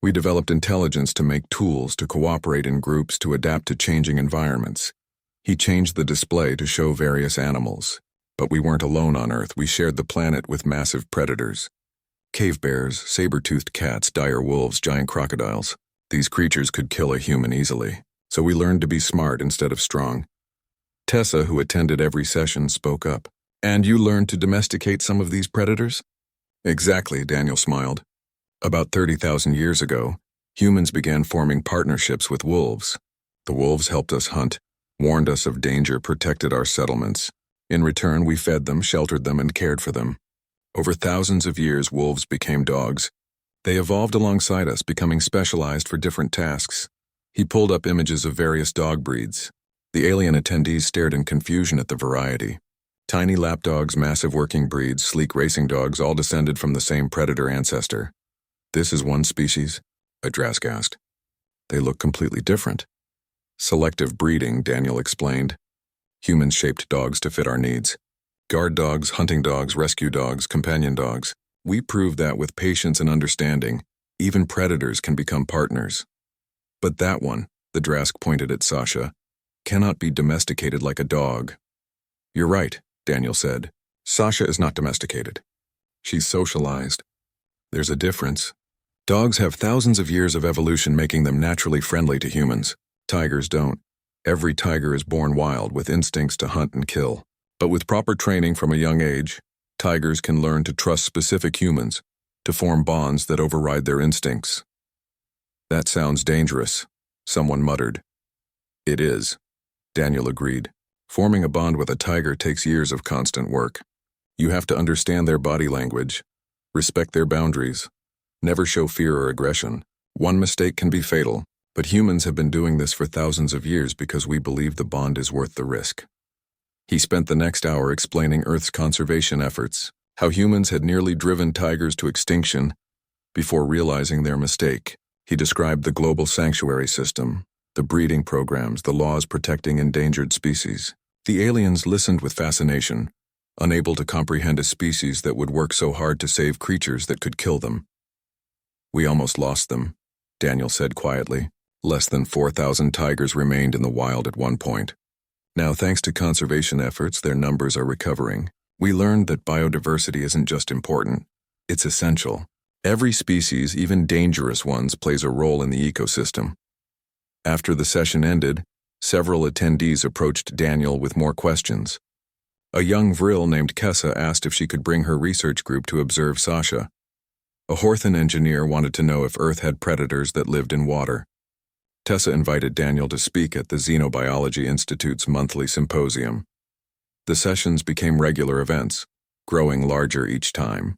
We developed intelligence to make tools, to cooperate in groups, to adapt to changing environments. He changed the display to show various animals. But we weren't alone on Earth. We shared the planet with massive predators. Cave bears, saber-toothed cats, dire wolves, giant crocodiles. These creatures could kill a human easily. So we learned to be smart instead of strong. Tessa, who attended every session, spoke up. And you learned to domesticate some of these predators? Exactly, Daniel smiled. About 30,000 years ago, humans began forming partnerships with wolves. The wolves helped us hunt, warned us of danger, protected our settlements. In return, we fed them, sheltered them, and cared for them. Over thousands of years, wolves became dogs. They evolved alongside us, becoming specialized for different tasks. He pulled up images of various dog breeds. The alien attendees stared in confusion at the variety. Tiny lapdogs, massive working breeds, sleek racing dogs, all descended from the same predator ancestor. This is one species? Adrask asked. They look completely different. Selective breeding, Daniel explained. Humans shaped dogs to fit our needs. Guard dogs, hunting dogs, rescue dogs, companion dogs. We proved that with patience and understanding, even predators can become partners. But that one, the Drask pointed at Sasha, cannot be domesticated like a dog. You're right, Daniel said. Sasha is not domesticated. She's socialized. There's a difference. Dogs have thousands of years of evolution making them naturally friendly to humans. Tigers don't. Every tiger is born wild with instincts to hunt and kill. But with proper training from a young age, tigers can learn to trust specific humans, to form bonds that override their instincts. That sounds dangerous, someone muttered. It is, Daniel agreed. Forming a bond with a tiger takes years of constant work. You have to understand their body language, respect their boundaries, never show fear or aggression. One mistake can be fatal, but humans have been doing this for thousands of years because we believe the bond is worth the risk. He spent the next hour explaining Earth's conservation efforts, how humans had nearly driven tigers to extinction before realizing their mistake. He described the global sanctuary system, the breeding programs, the laws protecting endangered species. The aliens listened with fascination, unable to comprehend a species that would work so hard to save creatures that could kill them. We almost lost them, Daniel said quietly. Less than 4,000 tigers remained in the wild at one point. Now, thanks to conservation efforts, their numbers are recovering. We learned that biodiversity isn't just important, it's essential. Every species, even dangerous ones, plays a role in the ecosystem. After the session ended, several attendees approached Daniel with more questions. A young vril named Kessa asked if she could bring her research group to observe Sasha. A Horthan engineer wanted to know if Earth had predators that lived in water. Tessa invited Daniel to speak at the Xenobiology Institute's monthly symposium. The sessions became regular events, growing larger each time.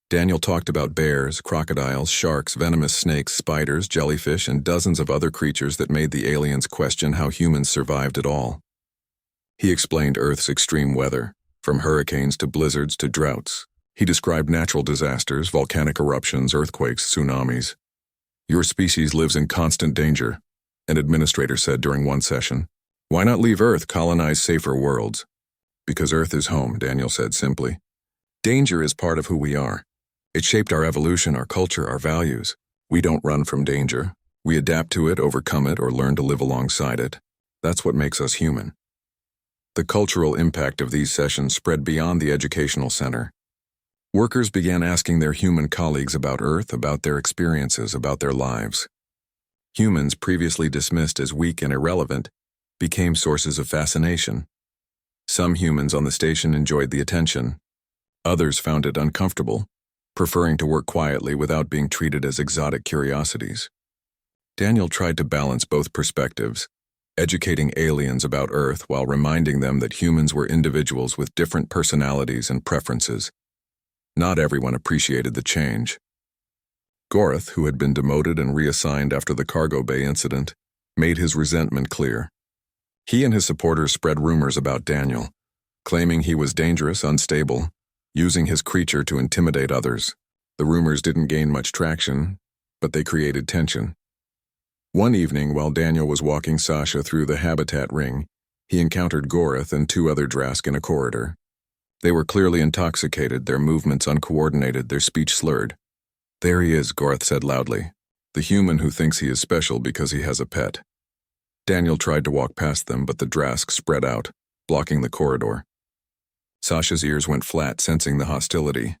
Daniel talked about bears, crocodiles, sharks, venomous snakes, spiders, jellyfish, and dozens of other creatures that made the aliens question how humans survived at all. He explained Earth's extreme weather, from hurricanes to blizzards to droughts. He described natural disasters, volcanic eruptions, earthquakes, tsunamis. Your species lives in constant danger, an administrator said during one session. Why not leave Earth, colonize safer worlds? Because Earth is home, Daniel said simply. Danger is part of who we are. It shaped our evolution, our culture, our values. We don't run from danger. We adapt to it, overcome it, or learn to live alongside it. That's what makes us human. The cultural impact of these sessions spread beyond the educational center. Workers began asking their human colleagues about Earth, about their experiences, about their lives. Humans, previously dismissed as weak and irrelevant, became sources of fascination. Some humans on the station enjoyed the attention. Others found it uncomfortable, preferring to work quietly without being treated as exotic curiosities. Daniel tried to balance both perspectives, educating aliens about Earth while reminding them that humans were individuals with different personalities and preferences. Not everyone appreciated the change. Gorath, who had been demoted and reassigned after the cargo bay incident, made his resentment clear. He and his supporters spread rumors about Daniel, claiming he was dangerous, unstable, using his creature to intimidate others. The rumors didn't gain much traction, but they created tension. One evening, while Daniel was walking Sasha through the habitat ring, he encountered Gorath and two other Drask in a corridor. They were clearly intoxicated, their movements uncoordinated, their speech slurred. There he is, Gorath said loudly, the human who thinks he is special because he has a pet. Daniel tried to walk past them, but the Drask spread out, blocking the corridor. Sasha's ears went flat, sensing the hostility.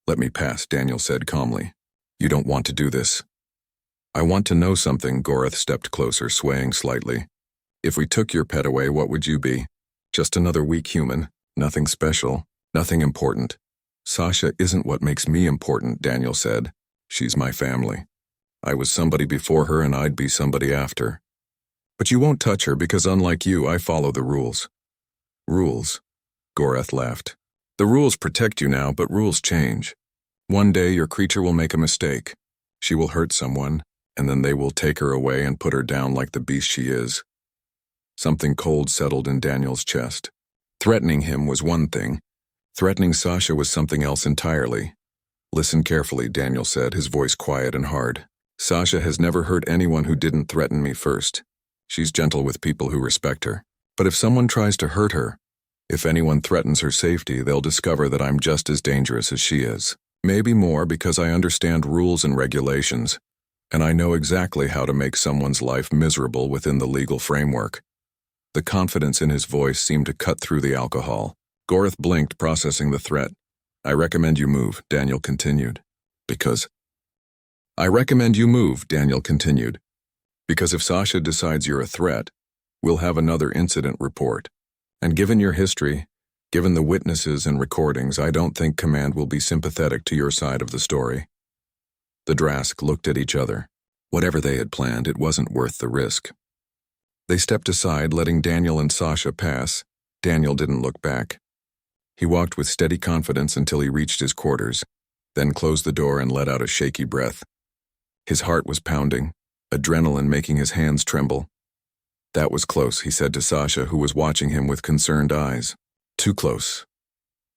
Let me pass, Daniel said calmly. You don't want to do this. I want to know something, Gorath stepped closer, swaying slightly. If we took your pet away, what would you be? Just another weak human, nothing special, nothing important. Sasha isn't what makes me important, Daniel said. She's my family. I was somebody before her and I'd be somebody after. But you won't touch her because unlike you, I follow the rules. Rules? Gorath laughed. The rules protect you now, but rules change. One day your creature will make a mistake. She will hurt someone, and then they will take her away and put her down like the beast she is. Something cold settled in Daniel's chest. Threatening him was one thing. Threatening Sasha was something else entirely. Listen carefully, Daniel said, his voice quiet and hard. Sasha has never hurt anyone who didn't threaten me first. She's gentle with people who respect her. But if someone tries to hurt her, if anyone threatens her safety, they'll discover that I'm just as dangerous as she is. Maybe more because I understand rules and regulations, and I know exactly how to make someone's life miserable within the legal framework. The confidence in his voice seemed to cut through the alcohol. Gorath blinked, processing the threat. I recommend you move, Daniel continued. Because if Sasha decides you're a threat, we'll have another incident report. And given your history, given the witnesses and recordings, I don't think Command will be sympathetic to your side of the story. The Drask looked at each other. Whatever they had planned, it wasn't worth the risk. They stepped aside, letting Daniel and Sasha pass. Daniel didn't look back. He walked with steady confidence until he reached his quarters, then closed the door and let out a shaky breath. His heart was pounding, adrenaline making his hands tremble. That was close, he said to Sasha, who was watching him with concerned eyes. Too close.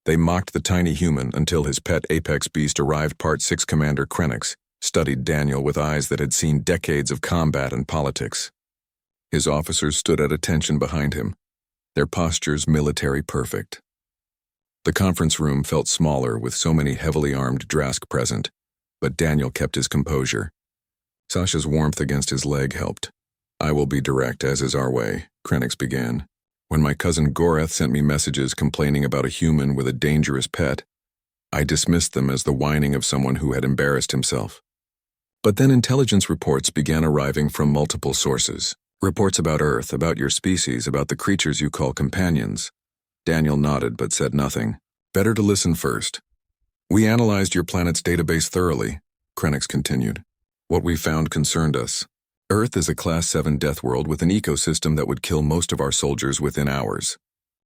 They mocked the tiny human until his pet apex beast arrived. Part 6 Commander Krenix studied Daniel with eyes that had seen decades of combat and politics. His officers stood at attention behind him, their postures military perfect. The conference room felt smaller with so many heavily armed Drask present, but Daniel kept his composure. Sasha's warmth against his leg helped. I will be direct, as is our way, Krenix began. When my cousin Goreth sent me messages complaining about a human with a dangerous pet, I dismissed them as the whining of someone who had embarrassed himself. But then intelligence reports began arriving from multiple sources. Reports about Earth, about your species, about the creatures you call companions. Daniel nodded but said nothing. Better to listen first. We analyzed your planet's database thoroughly, Krennic continued. What we found concerned us. Earth is a Class 7 death world with an ecosystem that would kill most of our soldiers within hours.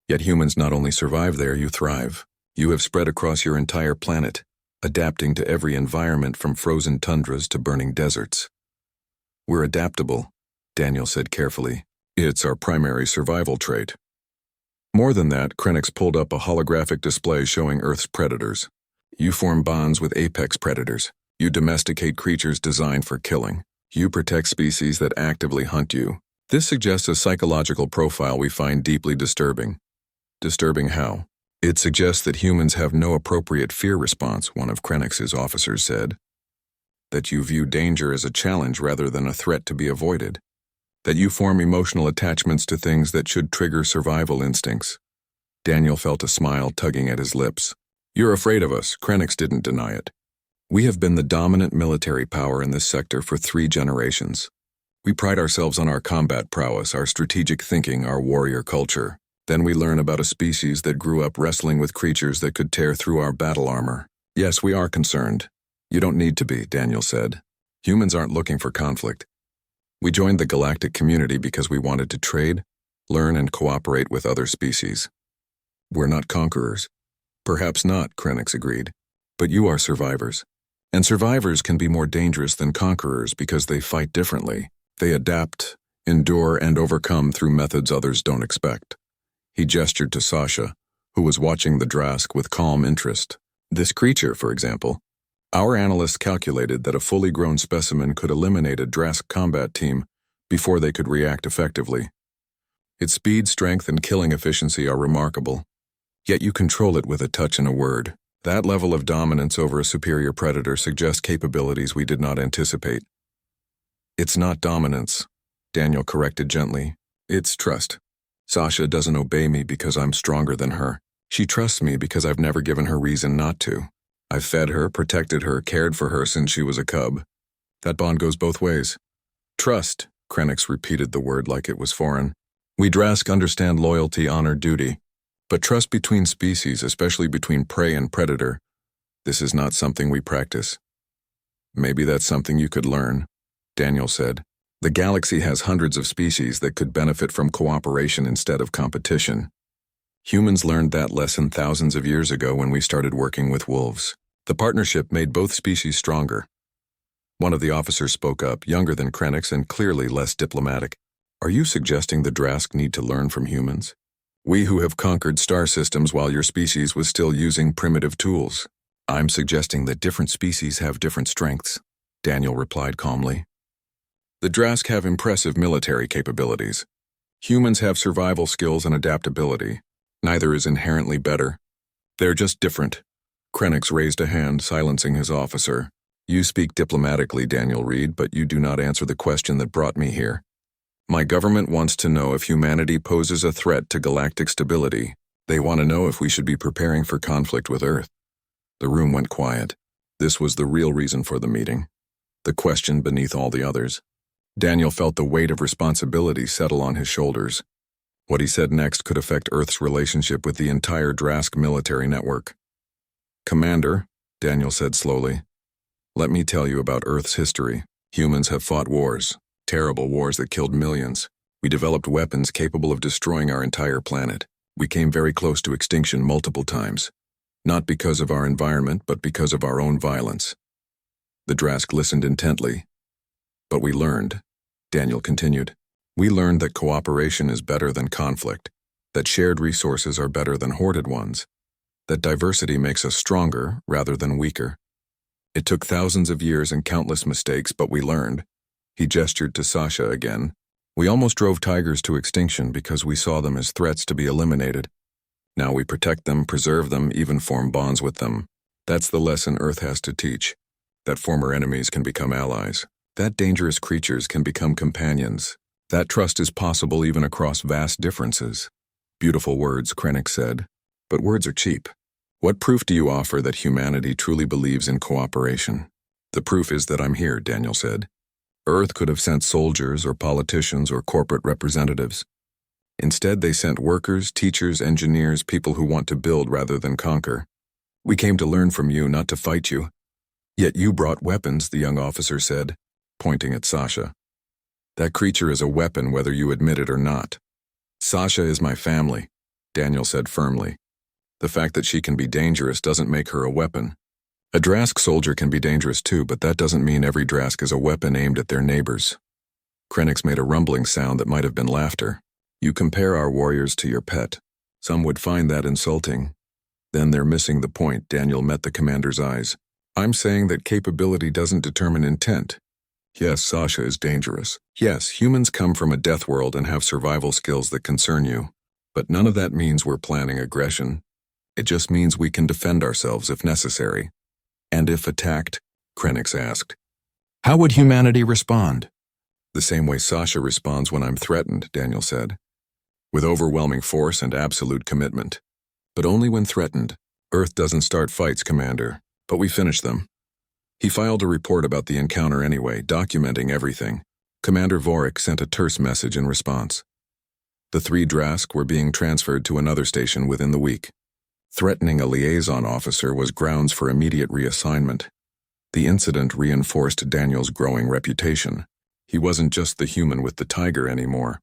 Yet humans not only survive there, you thrive. You have spread across your entire planet, adapting to every environment from frozen tundras to burning deserts. We're adaptable, Daniel said carefully. It's our primary survival trait. More than that, Krennic pulled up a holographic display showing Earth's predators. You form bonds with apex predators. You domesticate creatures designed for killing. You protect species that actively hunt you. This suggests a psychological profile we find deeply disturbing. Disturbing how? It suggests that humans have no appropriate fear response, one of Krennic's officers said. That you view danger as a challenge rather than a threat to be avoided. That you form emotional attachments to things that should trigger survival instincts. Daniel felt a smile tugging at his lips. You're afraid of us, Krennic didn't deny it. We have been the dominant military power in this sector for 3 generations. We pride ourselves on our combat prowess, our strategic thinking, our warrior culture. Then we learn about a species that grew up wrestling with creatures that could tear through our battle armor. Yes, we are concerned. You don't need to be, Daniel said. Humans aren't looking for conflict. We joined the galactic community because we wanted to trade, learn, and cooperate with other species. We're not conquerors. Perhaps not, Krennic agreed. But you are survivors. And survivors can be more dangerous than conquerors because they fight differently. They adapt, endure, and overcome through methods others don't expect. He gestured to Sasha, who was watching the Drask with calm interest. This creature, for example. Our analysts calculated that a fully grown specimen could eliminate a Drask combat team before they could react effectively. Its speed, strength, and killing efficiency are remarkable. Yet you control it with a touch and a word. That level of dominance over a superior predator suggests capabilities we did not anticipate. It's not dominance, Daniel corrected gently. It's trust. Sasha doesn't obey me because I'm stronger than her. She trusts me because I've never given her reason not to. I've fed her, protected her, cared for her since she was a cub. That bond goes both ways. Trust, Krennic repeated the word like it was foreign. We Drask understand loyalty, honor, duty. But trust between species, especially between prey and predator, this is not something we practice. Maybe that's something you could learn, Daniel said. The galaxy has hundreds of species that could benefit from cooperation instead of competition. Humans learned that lesson thousands of years ago when we started working with wolves. The partnership made both species stronger. One of the officers spoke up, younger than Krennic and clearly less diplomatic. Are you suggesting the Drask need to learn from humans? We who have conquered star systems while your species was still using primitive tools. I'm suggesting that different species have different strengths, Daniel replied calmly. The Drask have impressive military capabilities. Humans have survival skills and adaptability. Neither is inherently better. They're just different. Krennic raised a hand, silencing his officer. You speak diplomatically, Daniel Reed, but you do not answer the question that brought me here. My government wants to know if humanity poses a threat to galactic stability. They want to know if we should be preparing for conflict with Earth. The room went quiet. This was the real reason for the meeting. The question beneath all the others. Daniel felt the weight of responsibility settle on his shoulders. What he said next could affect Earth's relationship with the entire Drask military network. Commander, Daniel said slowly, let me tell you about Earth's history. Humans have fought wars. Terrible wars that killed millions. We developed weapons capable of destroying our entire planet. We came very close to extinction multiple times. Not because of our environment, but because of our own violence. The Drask listened intently. But we learned, Daniel continued. We learned that cooperation is better than conflict, that shared resources are better than hoarded ones, that diversity makes us stronger rather than weaker. It took thousands of years and countless mistakes, but we learned. He gestured to Sasha again. We almost drove tigers to extinction because we saw them as threats to be eliminated. Now we protect them, preserve them, even form bonds with them. That's the lesson Earth has to teach. That former enemies can become allies. That dangerous creatures can become companions. That trust is possible even across vast differences. Beautiful words, Krennic said. But words are cheap. What proof do you offer that humanity truly believes in cooperation? The proof is that I'm here, Daniel said. Earth could have sent soldiers or politicians or corporate representatives. Instead, they sent workers, teachers, engineers, people who want to build rather than conquer. We came to learn from you, not to fight you. Yet you brought weapons, the young officer said, pointing at Sasha. That creature is a weapon whether you admit it or not. Sasha is my family, Daniel said firmly. The fact that she can be dangerous doesn't make her a weapon. A Drask soldier can be dangerous too, but that doesn't mean every Drask is a weapon aimed at their neighbors. Krennic made a rumbling sound that might have been laughter. You compare our warriors to your pet. Some would find that insulting. Then they're missing the point, Daniel met the commander's eyes. I'm saying that capability doesn't determine intent. Yes, Sasha is dangerous. Yes, humans come from a death world and have survival skills that concern you. But none of that means we're planning aggression. It just means we can defend ourselves if necessary. And if attacked, Krennic asked. How would humanity respond? The same way Sasha responds when I'm threatened, Daniel said. With overwhelming force and absolute commitment. But only when threatened. Earth doesn't start fights, Commander, but we finish them. He filed a report about the encounter anyway, documenting everything. Commander Vorik sent a terse message in response. The 3 Drask were being transferred to another station within the week. Threatening a liaison officer was grounds for immediate reassignment. The incident reinforced Daniel's growing reputation. He wasn't just the human with the tiger anymore.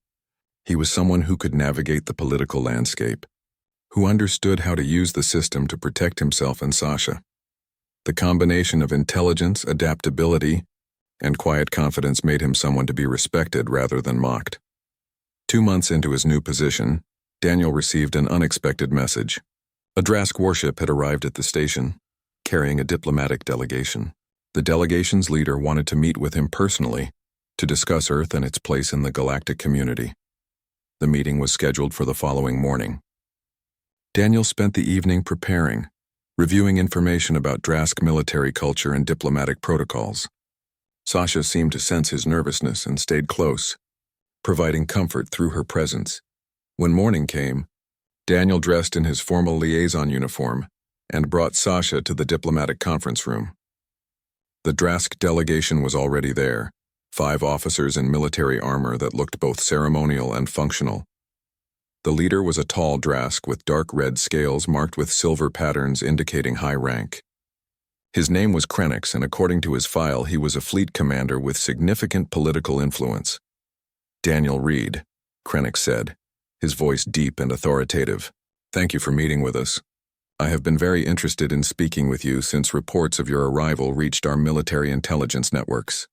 He was someone who could navigate the political landscape, who understood how to use the system to protect himself and Sasha. The combination of intelligence, adaptability, and quiet confidence made him someone to be respected rather than mocked. 2 months into his new position, Daniel received an unexpected message. A Drask warship had arrived at the station, carrying a diplomatic delegation. The delegation's leader wanted to meet with him personally to discuss Earth and its place in the galactic community. The meeting was scheduled for the following morning. Daniel spent the evening preparing, reviewing information about Drask military culture and diplomatic protocols. Sasha seemed to sense his nervousness and stayed close, providing comfort through her presence. When morning came, Daniel dressed in his formal liaison uniform and brought Sasha to the diplomatic conference room. The Drask delegation was already there, 5 officers in military armor that looked both ceremonial and functional. The leader was a tall Drask with dark red scales marked with silver patterns indicating high rank. His name was Krennic, and according to his file, he was a fleet commander with significant political influence. Daniel Reed, Krennic said, his voice deep and authoritative. Thank you for meeting with us. I have been very interested in speaking with you since reports of your arrival reached our military intelligence networks.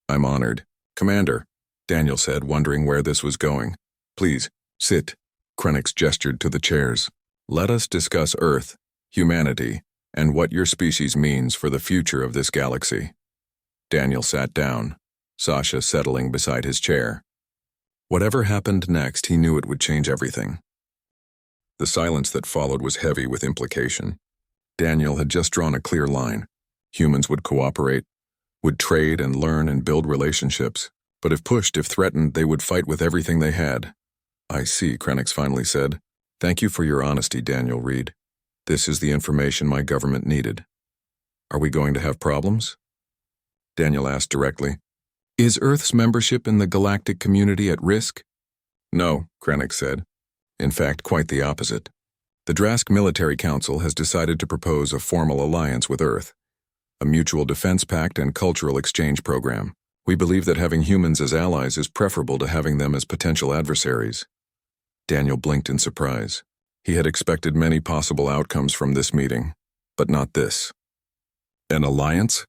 I'm honored. Commander, Daniel said, wondering where this was going. Please, sit. Krennic gestured to the chairs. Let us discuss Earth, humanity, and what your species means for the future of this galaxy. Daniel sat down, Sasha settling beside his chair. Whatever happened next, he knew it would change everything. The silence that followed was heavy with implication. Daniel had just drawn a clear line. Humans would cooperate, would trade and learn and build relationships, but if pushed, if threatened, they would fight with everything they had. I see, Krennic finally said. Thank you for your honesty, Daniel Reed. This is the information my government needed. Are we going to have problems? Daniel asked directly. Is Earth's membership in the galactic community at risk? No, Krennic said. In fact, quite the opposite. The Drask Military Council has decided to propose a formal alliance with Earth, a mutual defense pact and cultural exchange program. We believe that having humans as allies is preferable to having them as potential adversaries. Daniel blinked in surprise. He had expected many possible outcomes from this meeting, but not this. An alliance?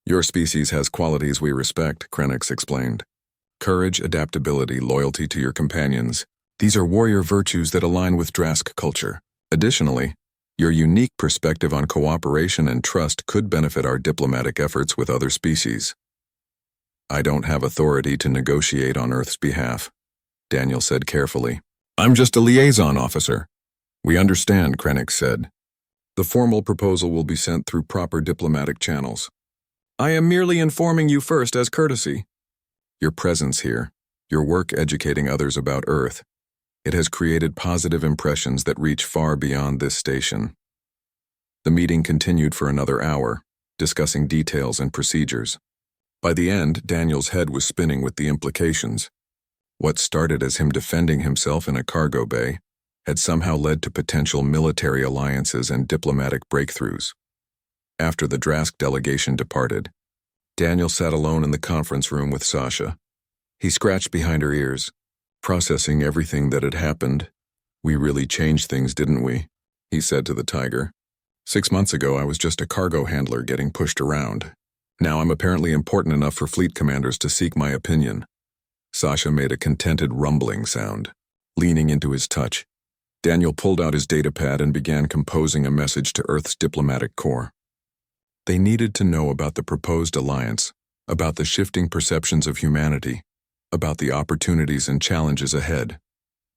Your species has qualities we respect, Krennic explained. Courage, adaptability, loyalty to your companions. These are warrior virtues that align with Drask culture. Additionally, your unique perspective on cooperation and trust could benefit our diplomatic efforts with other species. I don't have authority to negotiate on Earth's behalf, Daniel said carefully. I'm just a liaison officer. We understand, Krennic said. The formal proposal will be sent through proper diplomatic channels. I am merely informing you first as courtesy. Your presence here, your work educating others about Earth, It has created positive impressions that reach far beyond this station. The meeting continued for another hour, discussing details and procedures. By the end, Daniel's head was spinning with the implications. What started as him defending himself in a cargo bay had somehow led to potential military alliances and diplomatic breakthroughs. After the Drask delegation departed, Daniel sat alone in the conference room with Sasha. He scratched behind her ears, processing everything that had happened. "We really changed things, didn't we?" he said to the tiger. "6 months ago, I was just a cargo handler getting pushed around. Now I'm apparently important enough for fleet commanders to seek my opinion." Sasha made a contented rumbling sound. Leaning into his touch, Daniel pulled out his datapad and began composing a message to Earth's diplomatic corps. They needed to know about the proposed alliance, about the shifting perceptions of humanity, about the opportunities and challenges ahead.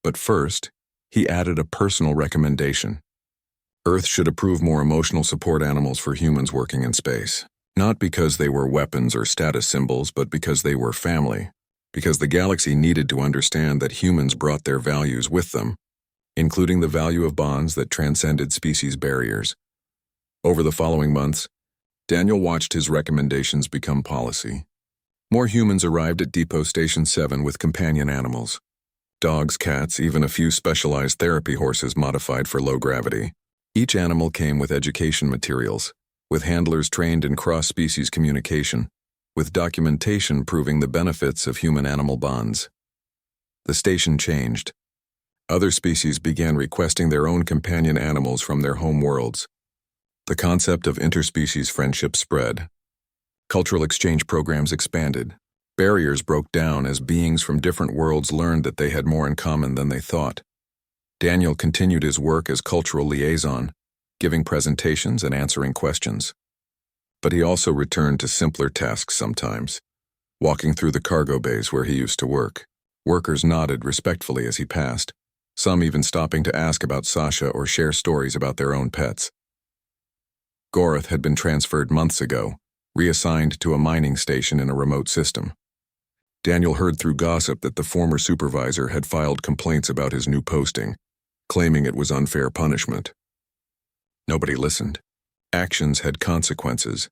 But first, he added a personal recommendation. Earth should approve more emotional support animals for humans working in space. Not because they were weapons or status symbols, but because they were family. Because the galaxy needed to understand that humans brought their values with them, including the value of bonds that transcended species barriers. Over the following months, Daniel watched his recommendations become policy. More humans arrived at Depot Station 7 with companion animals. Dogs, cats, even a few specialized therapy horses modified for low gravity. Each animal came with education materials, with handlers trained in cross-species communication, with documentation proving the benefits of human-animal bonds. The station changed. Other species began requesting their own companion animals from their home worlds. The concept of interspecies friendship spread. Cultural exchange programs expanded. Barriers broke down as beings from different worlds learned that they had more in common than they thought. Daniel continued his work as cultural liaison, giving presentations and answering questions. But he also returned to simpler tasks sometimes, walking through the cargo bays where he used to work. Workers nodded respectfully as he passed, some even stopping to ask about Sasha or share stories about their own pets. Gorath had been transferred months ago, reassigned to a mining station in a remote system. Daniel heard through gossip that the former supervisor had filed complaints about his new posting, claiming it was unfair punishment. Nobody listened. Actions had consequences,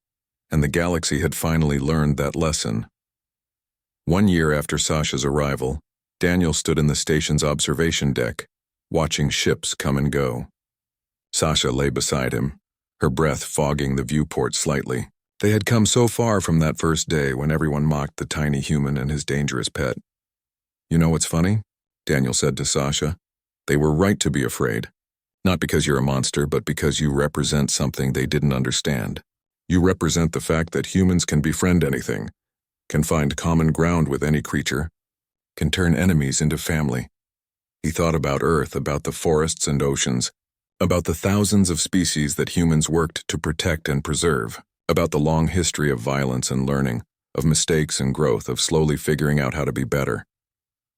and the galaxy had finally learned that lesson. 1 year after Sasha's arrival, Daniel stood in the station's observation deck, watching ships come and go. Sasha lay beside him, her breath fogging the viewport slightly. They had come so far from that first day when everyone mocked the tiny human and his dangerous pet. "You know what's funny?" Daniel said to Sasha. "They were right to be afraid. Not because you're a monster, but because you represent something they didn't understand. You represent the fact that humans can befriend anything, can find common ground with any creature, can turn enemies into family." He thought about Earth, about the forests and oceans, about the thousands of species that humans worked to protect and preserve, about the long history of violence and learning, of mistakes and growth, of slowly figuring out how to be better.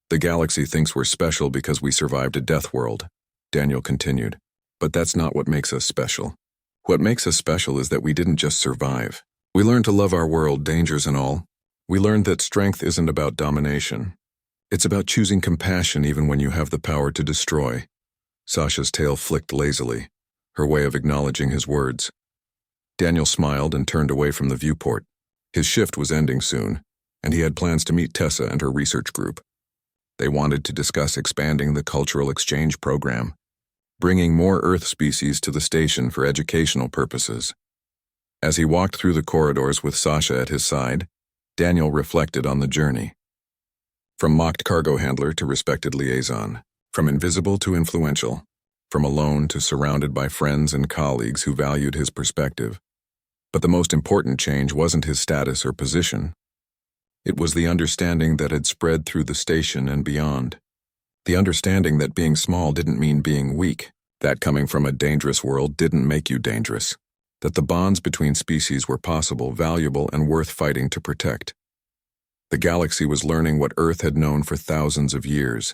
"The galaxy thinks we're special because we survived a death world," Daniel continued. "But that's not what makes us special. What makes us special is that we didn't just survive. We learned to love our world, dangers and all. We learned that strength isn't about domination. It's about choosing compassion even when you have the power to destroy." Sasha's tail flicked lazily, her way of acknowledging his words. Daniel smiled and turned away from the viewport. His shift was ending soon, and he had plans to meet Tessa and her research group. They wanted to discuss expanding the cultural exchange program, bringing more Earth species to the station for educational purposes. As he walked through the corridors with Sasha at his side, Daniel reflected on the journey. From mocked cargo handler to respected liaison, from invisible to influential, from alone to surrounded by friends and colleagues who valued his perspective. But the most important change wasn't his status or position. It was the understanding that had spread through the station and beyond. The understanding that being small didn't mean being weak, that coming from a dangerous world didn't make you dangerous, that the bonds between species were possible, valuable, and worth fighting to protect. The galaxy was learning what Earth had known for thousands of years.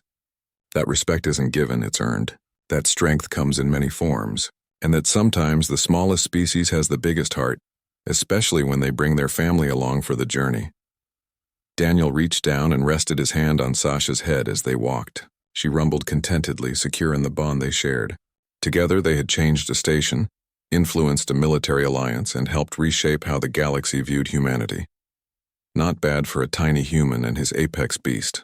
That respect isn't given, it's earned. That strength comes in many forms, and that sometimes the smallest species has the biggest heart, especially when they bring their family along for the journey. Daniel reached down and rested his hand on Sasha's head as they walked. She rumbled contentedly, secure in the bond they shared. Together they had changed a station, influenced a military alliance, and helped reshape how the galaxy viewed humanity. Not bad for a tiny human and his apex beast,